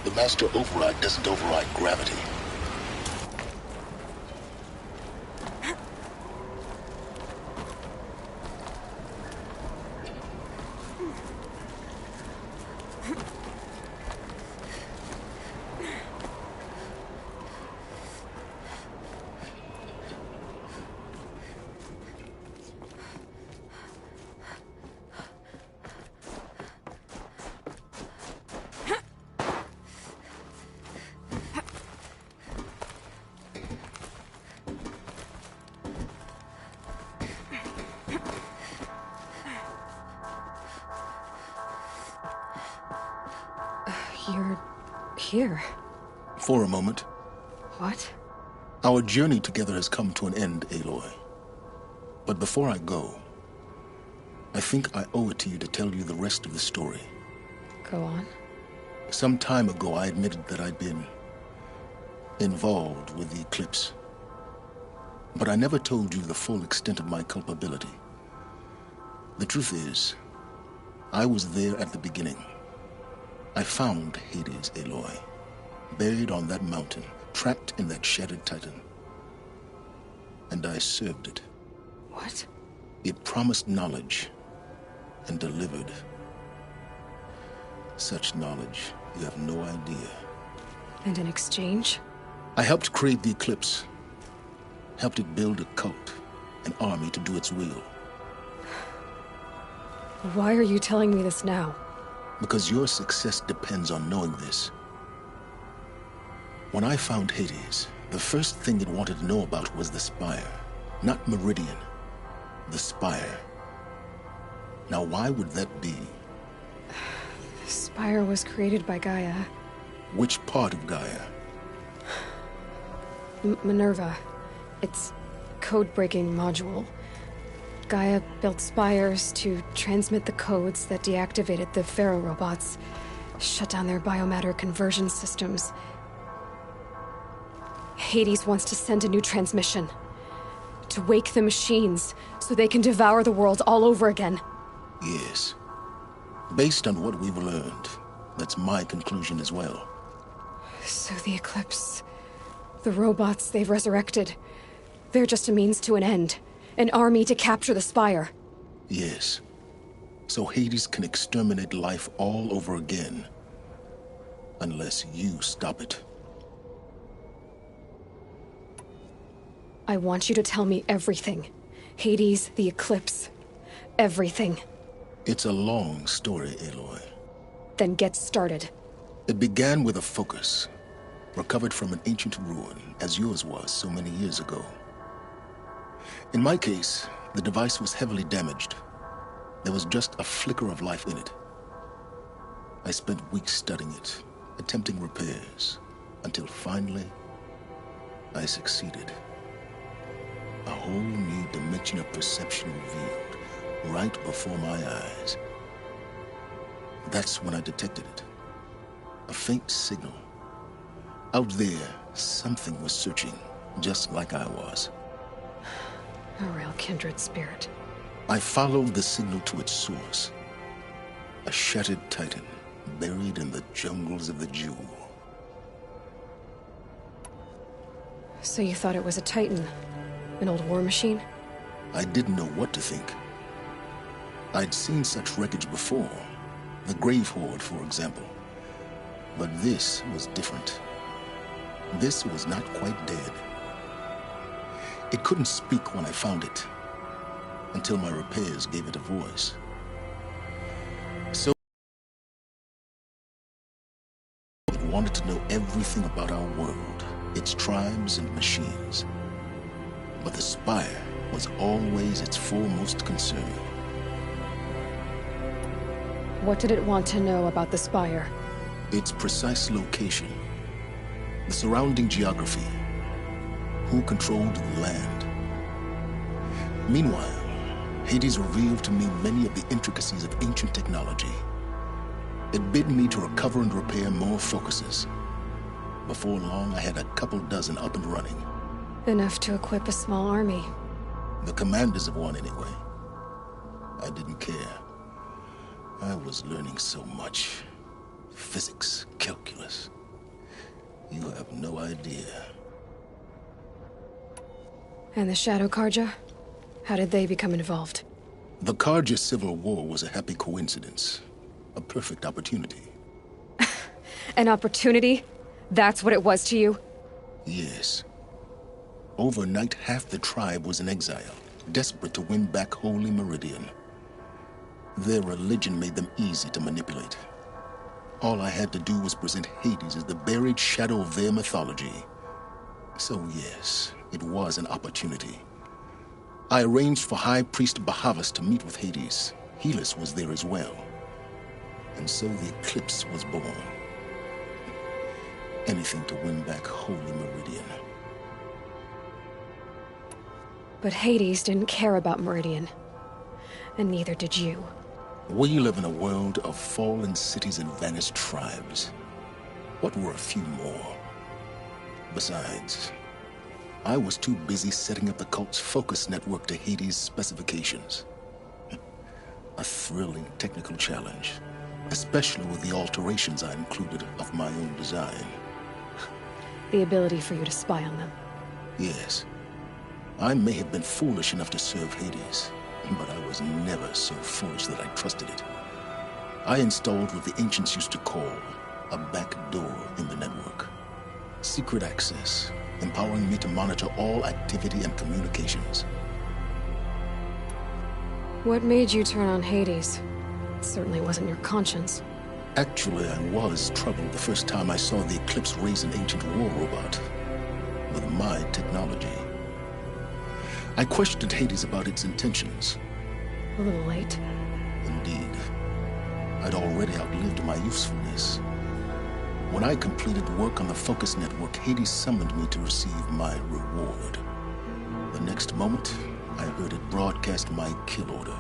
The master override doesn't override gravity. You're here. For a moment. What? Our journey together has come to an end, Aloy. But before I go, I think I owe it to you to tell you the rest of the story. Go on. Some time ago, I admitted that I'd been involved with the eclipse. But I never told you the full extent of my culpability. The truth is, I was there at the beginning. I found Hades, Aloy, buried on that mountain, trapped in that shattered titan. And I served it. What? It promised knowledge and delivered. Such knowledge, you have no idea. And in exchange? I helped create the Eclipse. Helped it build a cult, an army to do its will. Why are you telling me this now? Because your success depends on knowing this. When I found Hades, the first thing it wanted to know about was the Spire. Not Meridian. The Spire. Now, why would that be? The Spire was created by Gaia. Which part of Gaia? Minerva. Its code-breaking module. Gaia built spires to transmit the codes that deactivated the Pharaoh robots, shut down their biomatter conversion systems. Hades wants to send a new transmission. To wake the machines, so they can devour the world all over again. Yes. Based on what we've learned, that's my conclusion as well. So the Eclipse, the robots they've resurrected, they're just a means to an end. An army to capture the Spire. Yes. So Hades can exterminate life all over again. Unless you stop it. I want you to tell me everything. Hades, the Eclipse, everything. It's a long story, Aloy. Then get started. It began with a focus, recovered from an ancient ruin, as yours was so many years ago. In my case, the device was heavily damaged. There was just a flicker of life in it. I spent weeks studying it, attempting repairs, until finally, I succeeded. A whole new dimension of perception revealed, right before my eyes. That's when I detected it. A faint signal. Out there, something was searching, just like I was. A real kindred spirit. I followed the signal to its source. A shattered titan, buried in the jungles of the Jewel. So you thought it was a titan? An old war machine? I didn't know what to think. I'd seen such wreckage before. The Grave Horde, for example. But this was different. This was not quite dead. It couldn't speak when I found it, until my repairs gave it a voice. So it wanted to know everything about our world, its tribes and machines. But the Spire was always its foremost concern. What did it want to know about the Spire? Its precise location, the surrounding geography, who controlled the land. Meanwhile, Hades revealed to me many of the intricacies of ancient technology. It bid me to recover and repair more focuses. Before long, I had a couple dozen up and running. Enough to equip a small army. The commanders of one, anyway. I didn't care. I was learning so much. Physics, calculus. You have no idea. And the Shadow Karja? How did they become involved? The Karja civil war was a happy coincidence. A perfect opportunity. An opportunity? That's what it was to you? Yes. Overnight, half the tribe was in exile, desperate to win back Holy Meridian. Their religion made them easy to manipulate. All I had to do was present Hades as the buried shadow of their mythology. So yes, it was an opportunity. I arranged for High Priest Bahavas to meet with Hades. Helis was there as well. And so the Eclipse was born. Anything to win back Holy Meridian. But Hades didn't care about Meridian. And neither did you. We live in a world of fallen cities and vanished tribes. What were a few more? Besides, I was too busy setting up the cult's focus network to Hades' specifications. A thrilling technical challenge, especially with the alterations I included of my own design. The ability for you to spy on them. Yes. I may have been foolish enough to serve Hades, but I was never so foolish that I trusted it. I installed what the ancients used to call a back door in the network. Secret access, empowering me to monitor all activity and communications. What made you turn on Hades? It certainly wasn't your conscience. Actually, I was troubled the first time I saw the Eclipse raise an ancient war robot with my technology. I questioned Hades about its intentions. A little late. Indeed. I'd already outlived my usefulness. When I completed work on the Focus Network, Hades summoned me to receive my reward. The next moment, I heard it broadcast my kill order.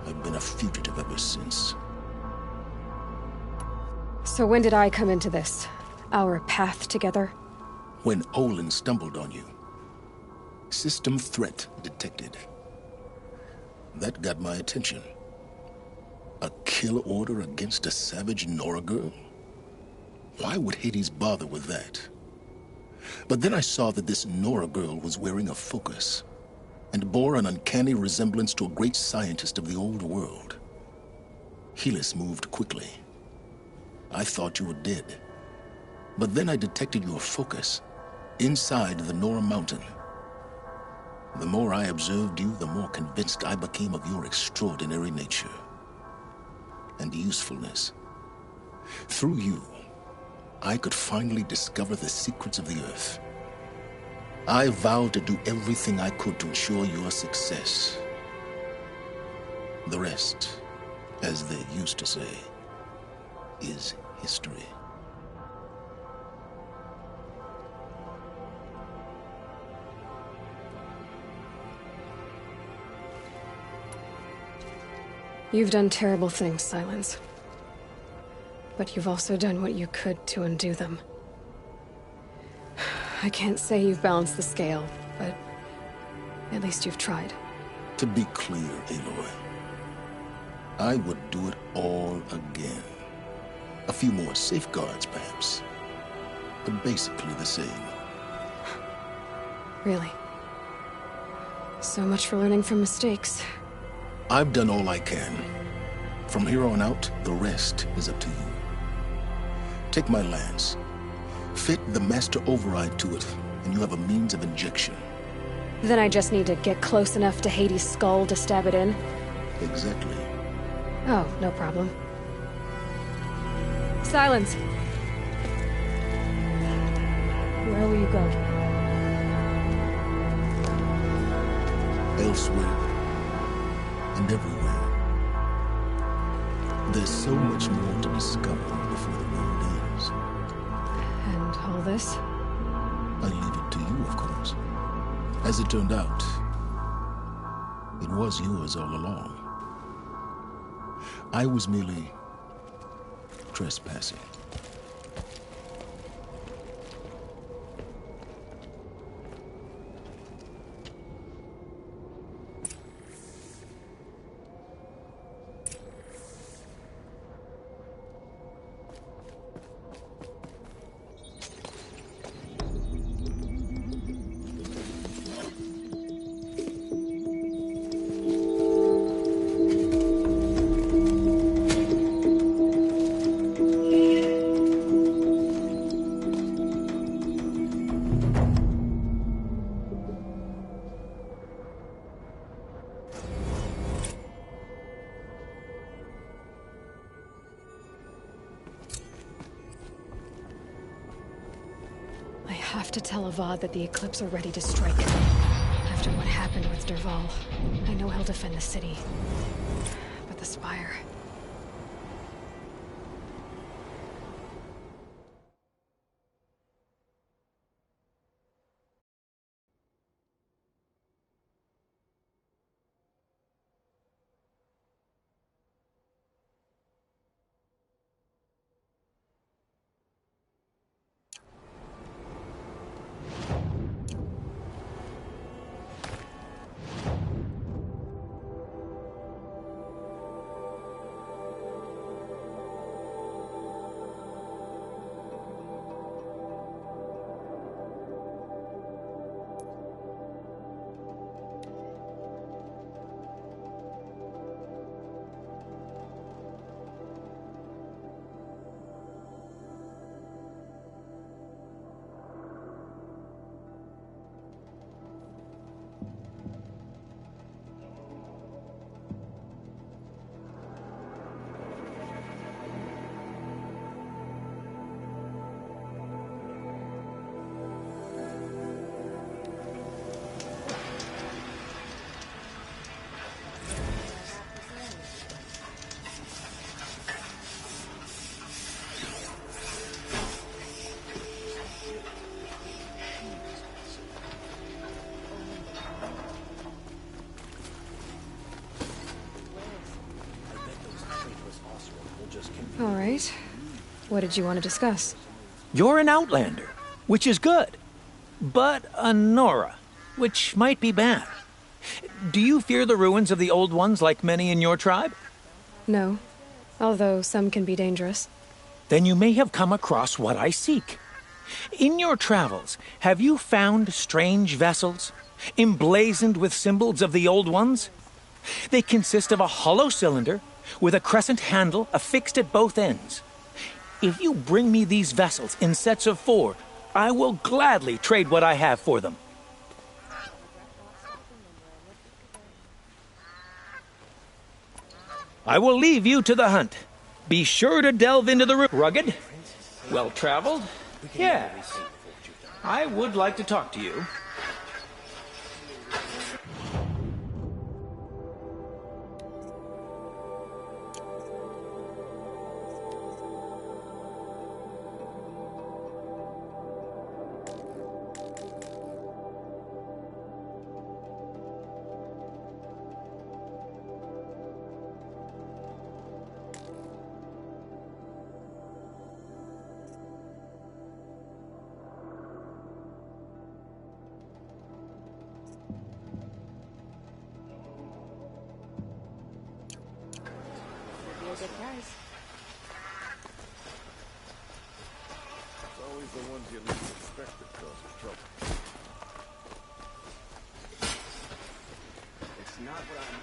I've been a fugitive ever since. So when did I come into this? Our path together? When Olin stumbled on you. System threat detected. That got my attention. A kill order against a savage Nora girl? Why would Hades bother with that? But then I saw that this Nora girl was wearing a focus, and bore an uncanny resemblance to a great scientist of the old world. Helis moved quickly. I thought you were dead. But then I detected your focus inside the Nora mountain. The more I observed you, the more convinced I became of your extraordinary nature and usefulness. Through you, I could finally discover the secrets of the Earth. I vowed to do everything I could to ensure your success. The rest, as they used to say, is history. You've done terrible things, Silence. But you've also done what you could to undo them. I can't say you've balanced the scale, but at least you've tried. To be clear, Aloy, I would do it all again. A few more safeguards, perhaps, but basically the same. Really? So much for learning from mistakes. I've done all I can. From here on out, the rest is up to you. Take my lance. Fit the master override to it, and you have a means of injection. Then I just need to get close enough to Hades' skull to stab it in? Exactly. Oh, no problem. Silence! Where will you go? Elsewhere. And everywhere. There's so much more to discover before the world ends. And all this? I leave it to you, of course. As it turned out, it was yours all along. I was merely trespassing. I have to tell Avad that the Eclipse are ready to strike. After what happened with Derval, I know he'll defend the city. But the Spire... What did you want to discuss? You're an outlander, which is good. But a Nora, which might be bad. Do you fear the ruins of the old ones like many in your tribe? No, although some can be dangerous. Then you may have come across what I seek. In your travels, have you found strange vessels, emblazoned with symbols of the old ones? They consist of a hollow cylinder with a crescent handle affixed at both ends. If you bring me these vessels in sets of 4, I will gladly trade what I have for them. I will leave you to the hunt. Be sure to delve into the rugged, well-traveled. Yes, I would like to talk to you. The ones you least expect that cause trouble. It's not what I'm...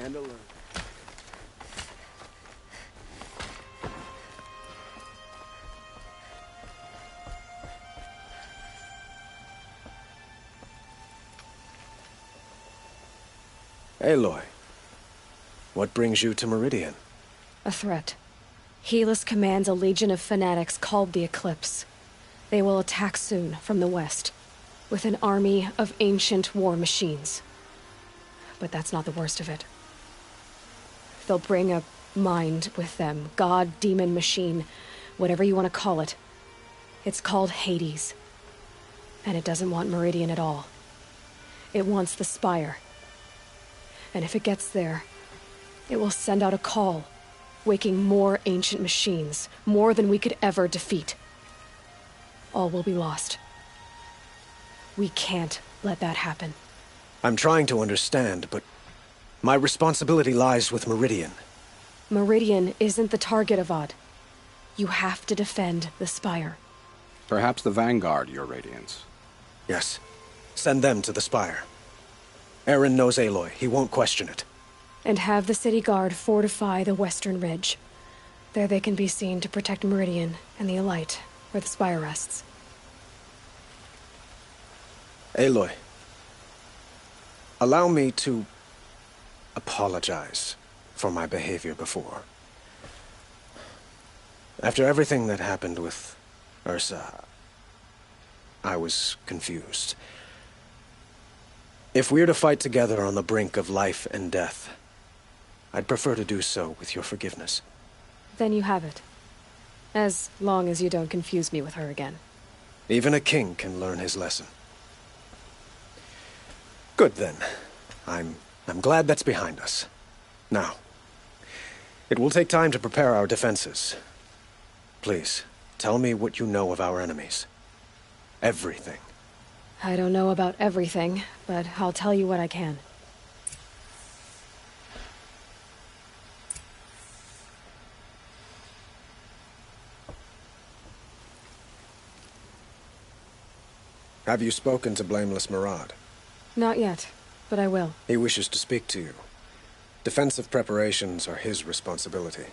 And alert. Aloy, what brings you to Meridian? A threat. Helis commands a legion of fanatics called the Eclipse. They will attack soon from the west, with an army of ancient war machines. But that's not the worst of it. They'll bring a mind with them. God, demon, machine, whatever you want to call it. It's called Hades. And it doesn't want Meridian at all. It wants the Spire. And if it gets there, it will send out a call, waking more ancient machines, more than we could ever defeat. All will be lost. We can't let that happen. I'm trying to understand, but my responsibility lies with Meridian. Meridian isn't the target, Avad. You have to defend the Spire. Perhaps the Vanguard, Your Radiance. Yes. Send them to the Spire. Aaron knows Aloy. He won't question it. And have the city guard fortify the western ridge. There they can be seen to protect Meridian and the Elite, where the Spire rests. Aloy, allow me to apologize for my behavior before. After everything that happened with Ursa, I was confused. If we're to fight together on the brink of life and death, I'd prefer to do so with your forgiveness. Then you have it. As long as you don't confuse me with her again. Even a king can learn his lesson. Good then. I'm glad that's behind us. Now, it will take time to prepare our defenses. Please, tell me what you know of our enemies. Everything. I don't know about everything, but I'll tell you what I can. Have you spoken to Blameless Murad? Not yet, but I will. He wishes to speak to you. Defensive preparations are his responsibility.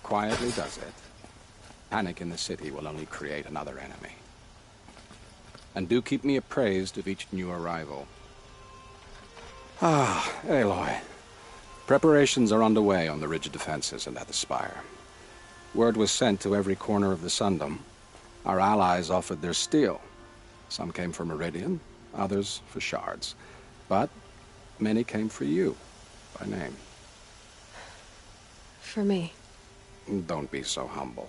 Quietly does it. Panic in the city will only create another enemy. And do keep me appraised of each new arrival. Ah, Aloy. Preparations are underway on the ridge defenses and at the spire. Word was sent to every corner of the Sundom. Our allies offered their steel. Some came for Meridian, others for shards. But many came for you, by name. For me. Don't be so humble.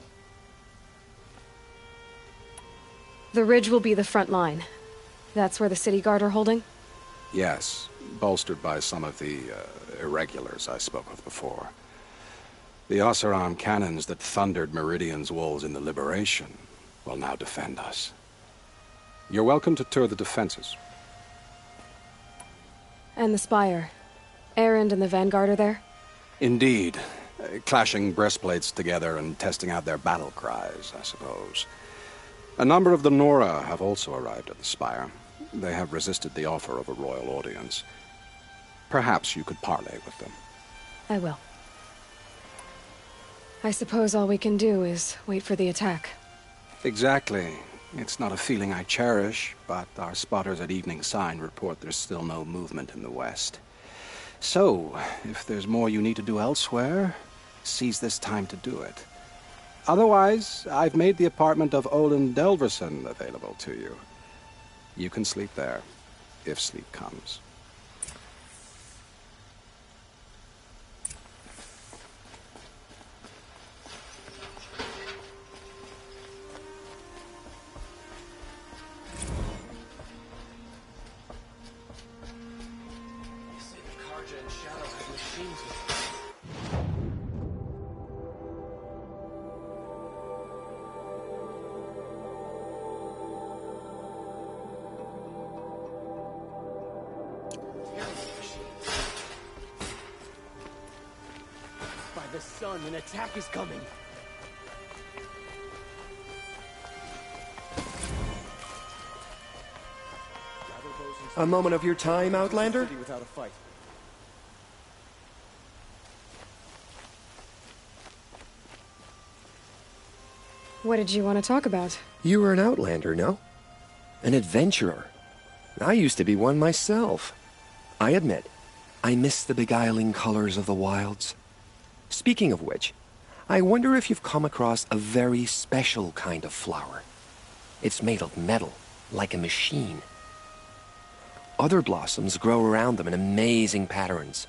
The ridge will be the front line. That's where the city guard are holding? Yes, bolstered by some of the irregulars I spoke of before. The Oseram cannons that thundered Meridian's walls in the Liberation will now defend us. You're welcome to tour the defenses. And the spire. Erend and the Vanguard are there? Indeed. Clashing breastplates together and testing out their battle cries, I suppose. A number of the Nora have also arrived at the spire. They have resisted the offer of a royal audience. Perhaps you could parley with them. I will. I suppose all we can do is wait for the attack. Exactly. It's not a feeling I cherish, but our spotters at Evening Sign report there's still no movement in the west. So, if there's more you need to do elsewhere, seize this time to do it. Otherwise, I've made the apartment of Olin Delverson available to you. You can sleep there, if sleep comes. The sun, an attack is coming. A moment of your time, Outlander? Without a fight. What did you want to talk about? You were an Outlander, no? An adventurer. I used to be one myself. I admit, I miss the beguiling colors of the wilds. Speaking of which, I wonder if you've come across a very special kind of flower. It's made of metal, like a machine. Other blossoms grow around them in amazing patterns.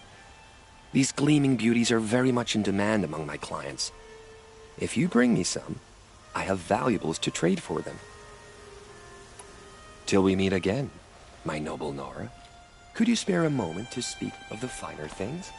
These gleaming beauties are very much in demand among my clients. If you bring me some, I have valuables to trade for them. Till we meet again, my noble Nora, could you spare a moment to speak of the finer things?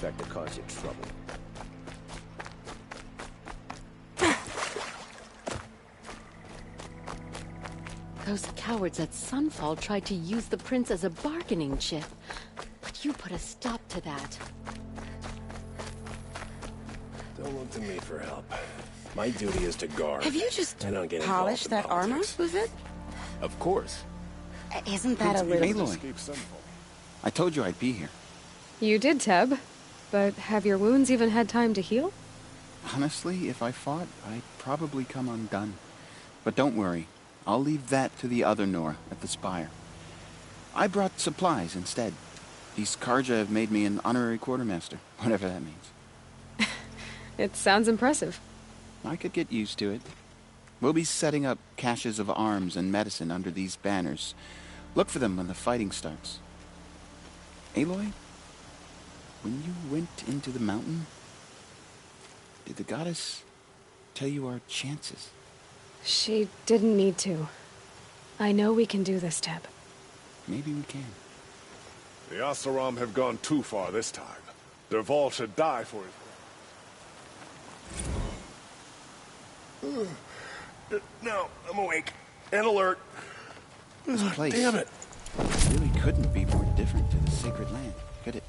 expect to cause you trouble. Those cowards at Sunfall tried to use the prince as a bargaining chip. But you put a stop to that. Don't look to me for help. My duty is to guard. Have you just I don't get polished involved that in armor politics. with it? Of course. Isn't that a little... Aloy. I told you I'd be here. You did, Teb. But have your wounds even had time to heal? Honestly, if I fought, I'd probably come undone. But don't worry. I'll leave that to the other Nora at the Spire. I brought supplies instead. These Karja have made me an honorary quartermaster, whatever that means. It sounds impressive. I could get used to it. We'll be setting up caches of arms and medicine under these banners. Look for them when the fighting starts. Aloy, when you went into the mountain, did the goddess tell you our chances? She didn't need to. I know we can do this, Teb. Maybe we can. The Asaram have gone too far this time. Dervahl should die for it. Now, I'm awake and alert. This place Damn it. really couldn't be more different to the sacred land, could it?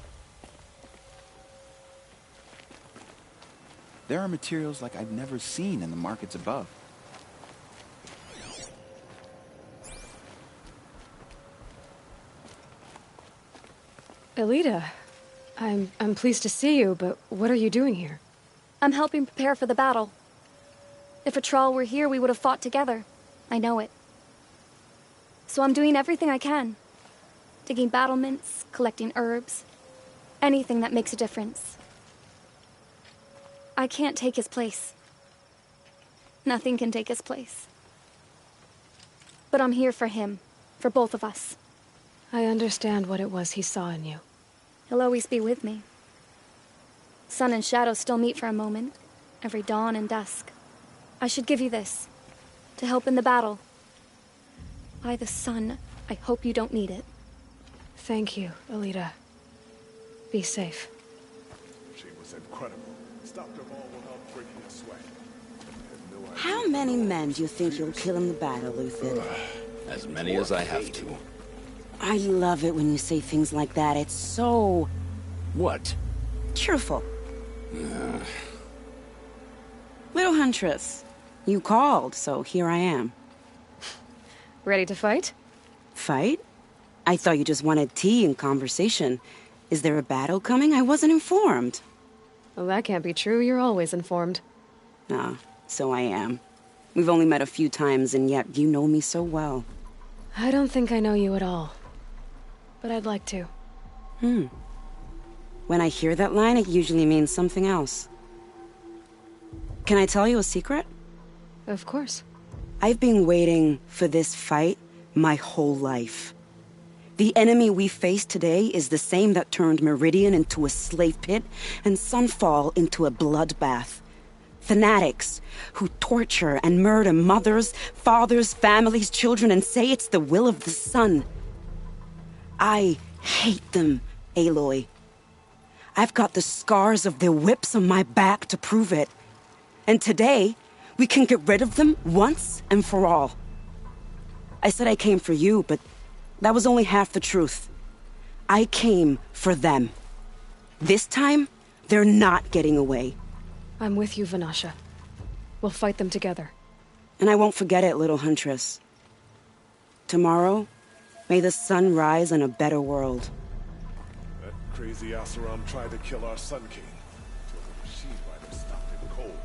There are materials like I've never seen in the markets above. Elita, I'm pleased to see you, but what are you doing here? I'm helping prepare for the battle. If Atrol were here, we would have fought together. I know it. So I'm doing everything I can. Digging battlements, collecting herbs. Anything that makes a difference. I can't take his place. Nothing can take his place. But I'm here for him. For both of us. I understand what it was he saw in you. He'll always be with me. Sun and shadow still meet for a moment. Every dawn and dusk. I should give you this. To help in the battle. By the sun, I hope you don't need it. Thank you, Elita. Be safe. She was incredible. Stopped Dervahl without breaking a sweat. How many men do you think you'll kill in the battle, Luthen? As many as I have to. I love it when you say things like that. It's so... What? cheerful. Little Huntress, you called, so here I am. Ready to fight? Fight? I thought you just wanted tea and conversation. Is there a battle coming? I wasn't informed. Well, that can't be true. You're always informed. Ah, so I am. We've only met a few times, and yet you know me so well. I don't think I know you at all. But I'd like to. When I hear that line, it usually means something else. Can I tell you a secret? Of course. I've been waiting for this fight my whole life. The enemy we face today is the same that turned Meridian into a slave pit and Sunfall into a bloodbath. Fanatics who torture and murder mothers, fathers, families, children, and say it's the will of the sun. I hate them, Aloy. I've got the scars of their whips on my back to prove it. And today, we can get rid of them once and for all. I said I came for you, but that was only half the truth. I came for them. This time, they're not getting away. I'm with you, Vanasha. We'll fight them together. And I won't forget it, little Huntress. Tomorrow, may the sun rise in a better world. That crazy Asaram tried to kill our Sun King. Till the machine rider stopped him cold.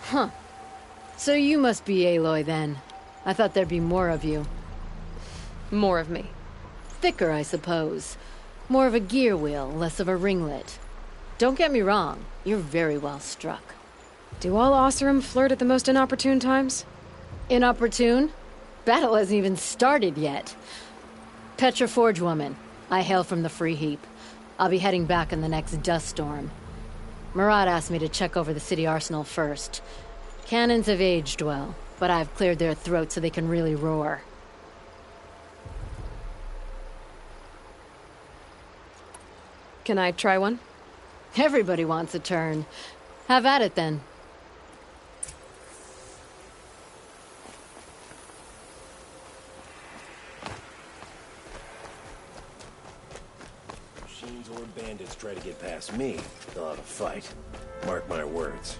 Huh. So you must be Aloy then. I thought there'd be more of you. More of me. Thicker, I suppose. More of a gear wheel, less of a ringlet. Don't get me wrong, you're very well struck. Do all Oseram flirt at the most inopportune times? Inopportune? Battle hasn't even started yet. Petra Forge woman. I hail from the Free Heap. I'll be heading back in the next dust storm. Murad asked me to check over the city arsenal first. Cannons have aged well, but I've cleared their throats so they can really roar. Can I try one? Everybody wants a turn. Have at it, then. Machines or bandits try to get past me, they'll have a fight. Mark my words.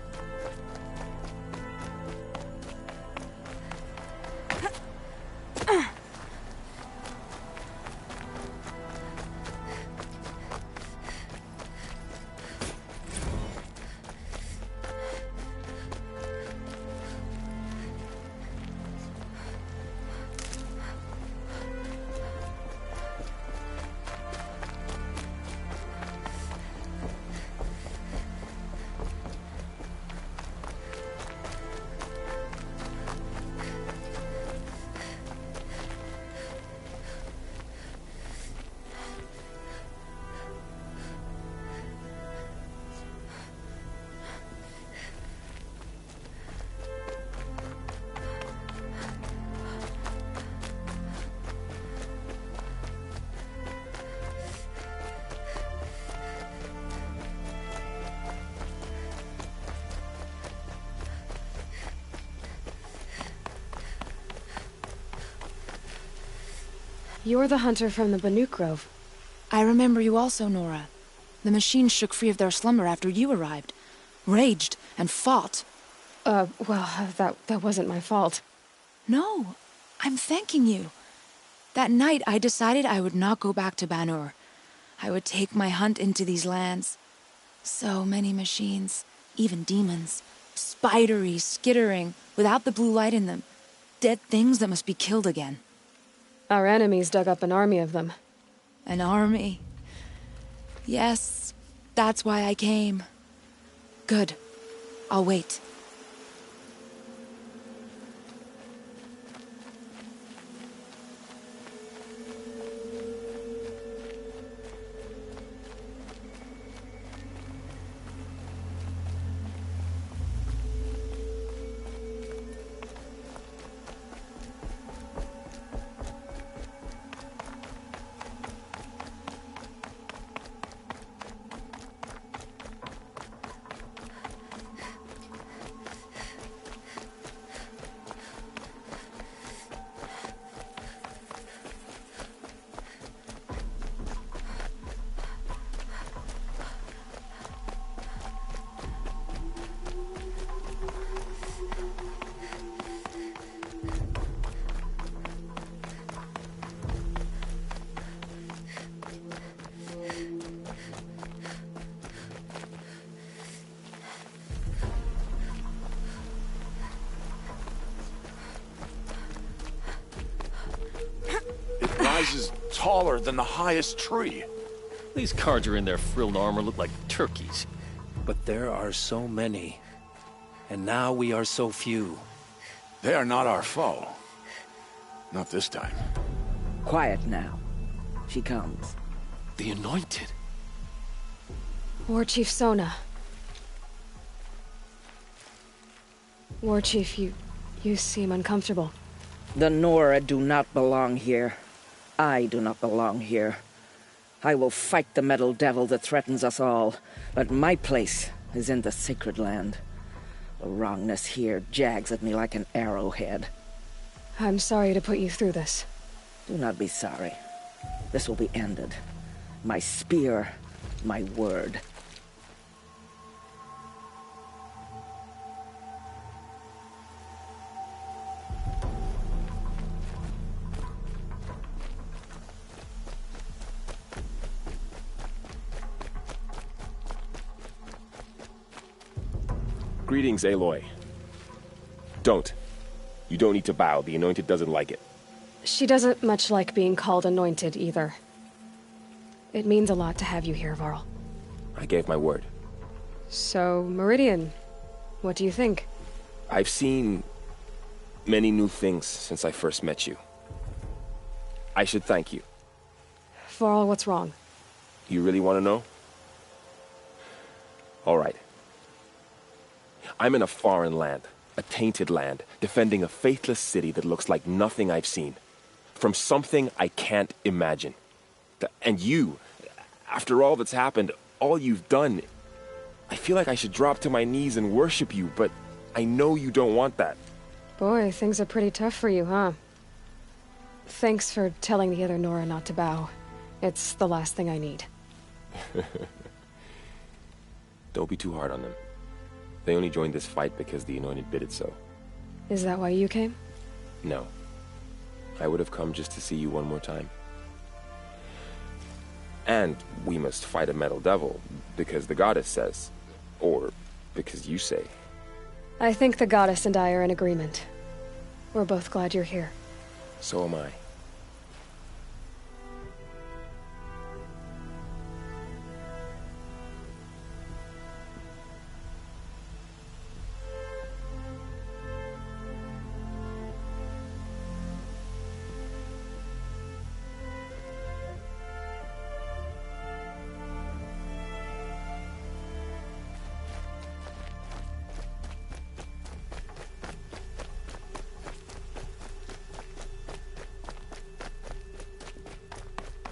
You're the hunter from the Banuk Grove. I remember you also, Nora. The machines shook free of their slumber after you arrived. Raged and fought. Well, that wasn't my fault. No, I'm thanking you. That night, I decided I would not go back to Banur. I would take my hunt into these lands. So many machines, even demons. Spidery, skittering, without the blue light in them. Dead things that must be killed again. Our enemies dug up an army of them. An army? Yes, that's why I came. Good. I'll wait. Rises taller than the highest tree. These Carja in their frilled armor look like turkeys. But there are so many. And now we are so few. They are not our foe. Not this time. Quiet now. She comes. The Anointed. War Chief Sona. War Chief, you seem uncomfortable. The Nora do not belong here. I do not belong here. I will fight the metal devil that threatens us all, but my place is in the sacred land. The wrongness here jags at me like an arrowhead. I'm sorry to put you through this. Do not be sorry. This will be ended. My spear, my word. Greetings, Aloy. Don't. You don't need to bow. The Anointed doesn't like it. She doesn't much like being called Anointed, either. It means a lot to have you here, Varl. I gave my word. So, Meridian, what do you think? I've seen many new things since I first met you. I should thank you. Varl, what's wrong? You really want to know? All right. I'm in a foreign land, A tainted land, defending a faithless city that looks like nothing I've seen. From something I can't imagine. And you, after all that's happened, all you've done, I feel like I should drop to my knees and worship you, but I know you don't want that. Boy, things are pretty tough for you, huh? Thanks for telling the other Nora not to bow. It's the last thing I need. Don't be too hard on them. They only joined this fight because the Anointed bid it so. Is that why you came? No. I would have come just to see you one more time. And we must fight a metal devil, because the goddess says. Or because you say. I think the goddess and I are in agreement. We're both glad you're here. So am I.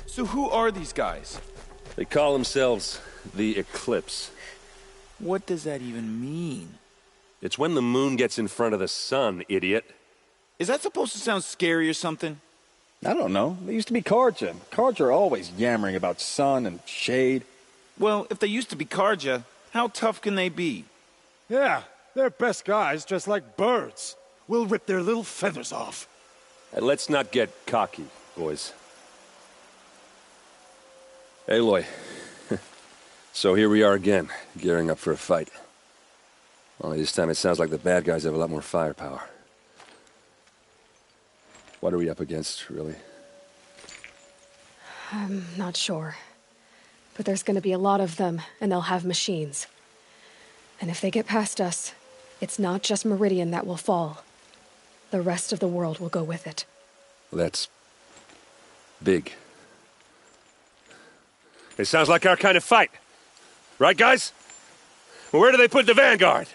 So who are these guys? They call themselves the Eclipse. What does that even mean? It's when the moon gets in front of the sun, idiot. Is that supposed to sound scary or something? I don't know. They used to be Karja. Karja are always yammering about sun and shade. Well, if they used to be Karja, how tough can they be? Yeah, they're best guys, just like birds. We'll rip their little feathers off. And let's not get cocky, boys. Aloy. So here we are again, gearing up for a fight. Only this time it sounds like the bad guys have a lot more firepower. What are we up against, really? I'm not sure. But there's gonna be a lot of them, and they'll have machines. And if they get past us, it's not just Meridian that will fall. The rest of the world will go with it. Well, that's big. It sounds like our kind of fight. Right, guys? Well, where do they put the Vanguard?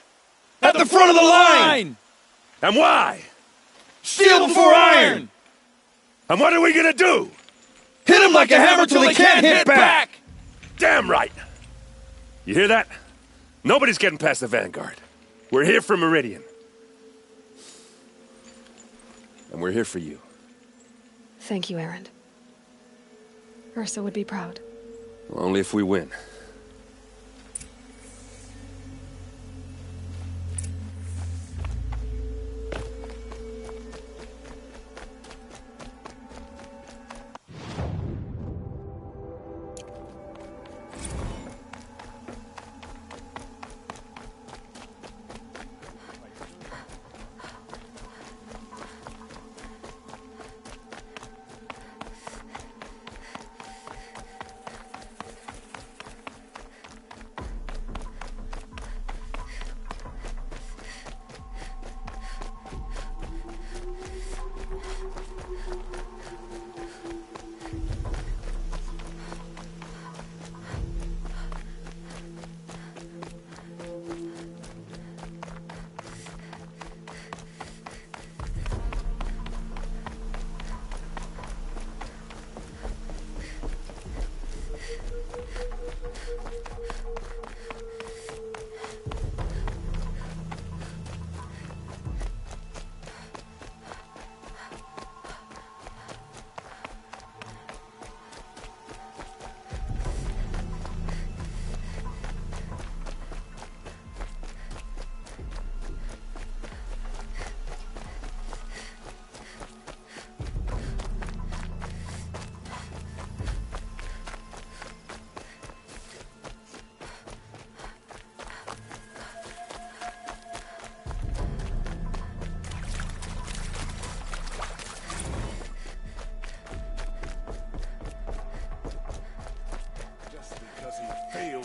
At the front of the line! And why? Steel before iron! And what are we gonna do? Hit them like a hammer till they can't hit back! Damn right! You hear that? Nobody's getting past the Vanguard. We're here for Meridian. And we're here for you. Thank you, Erend. Ursa would be proud. Only if we win.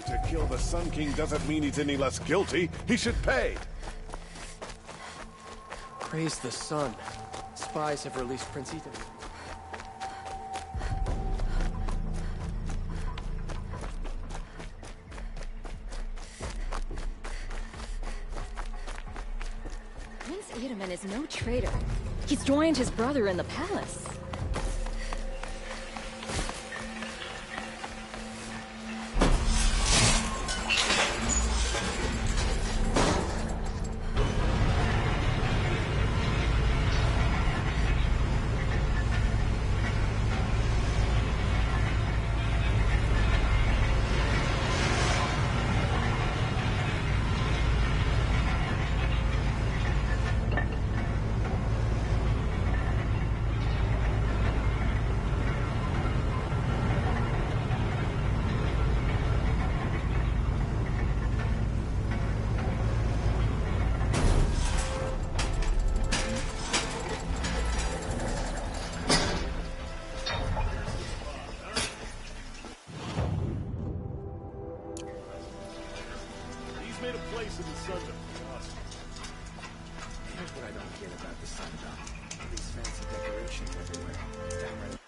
To kill the Sun King doesn't mean he's any less guilty. He should pay. Praise the sun. Spies have released Prince Ethan. HITMAN is no traitor. He's joined his brother in the palace. Made a place in the Sundom. Here's what I don't get about the Sundom. These fancy decorations everywhere. It's downright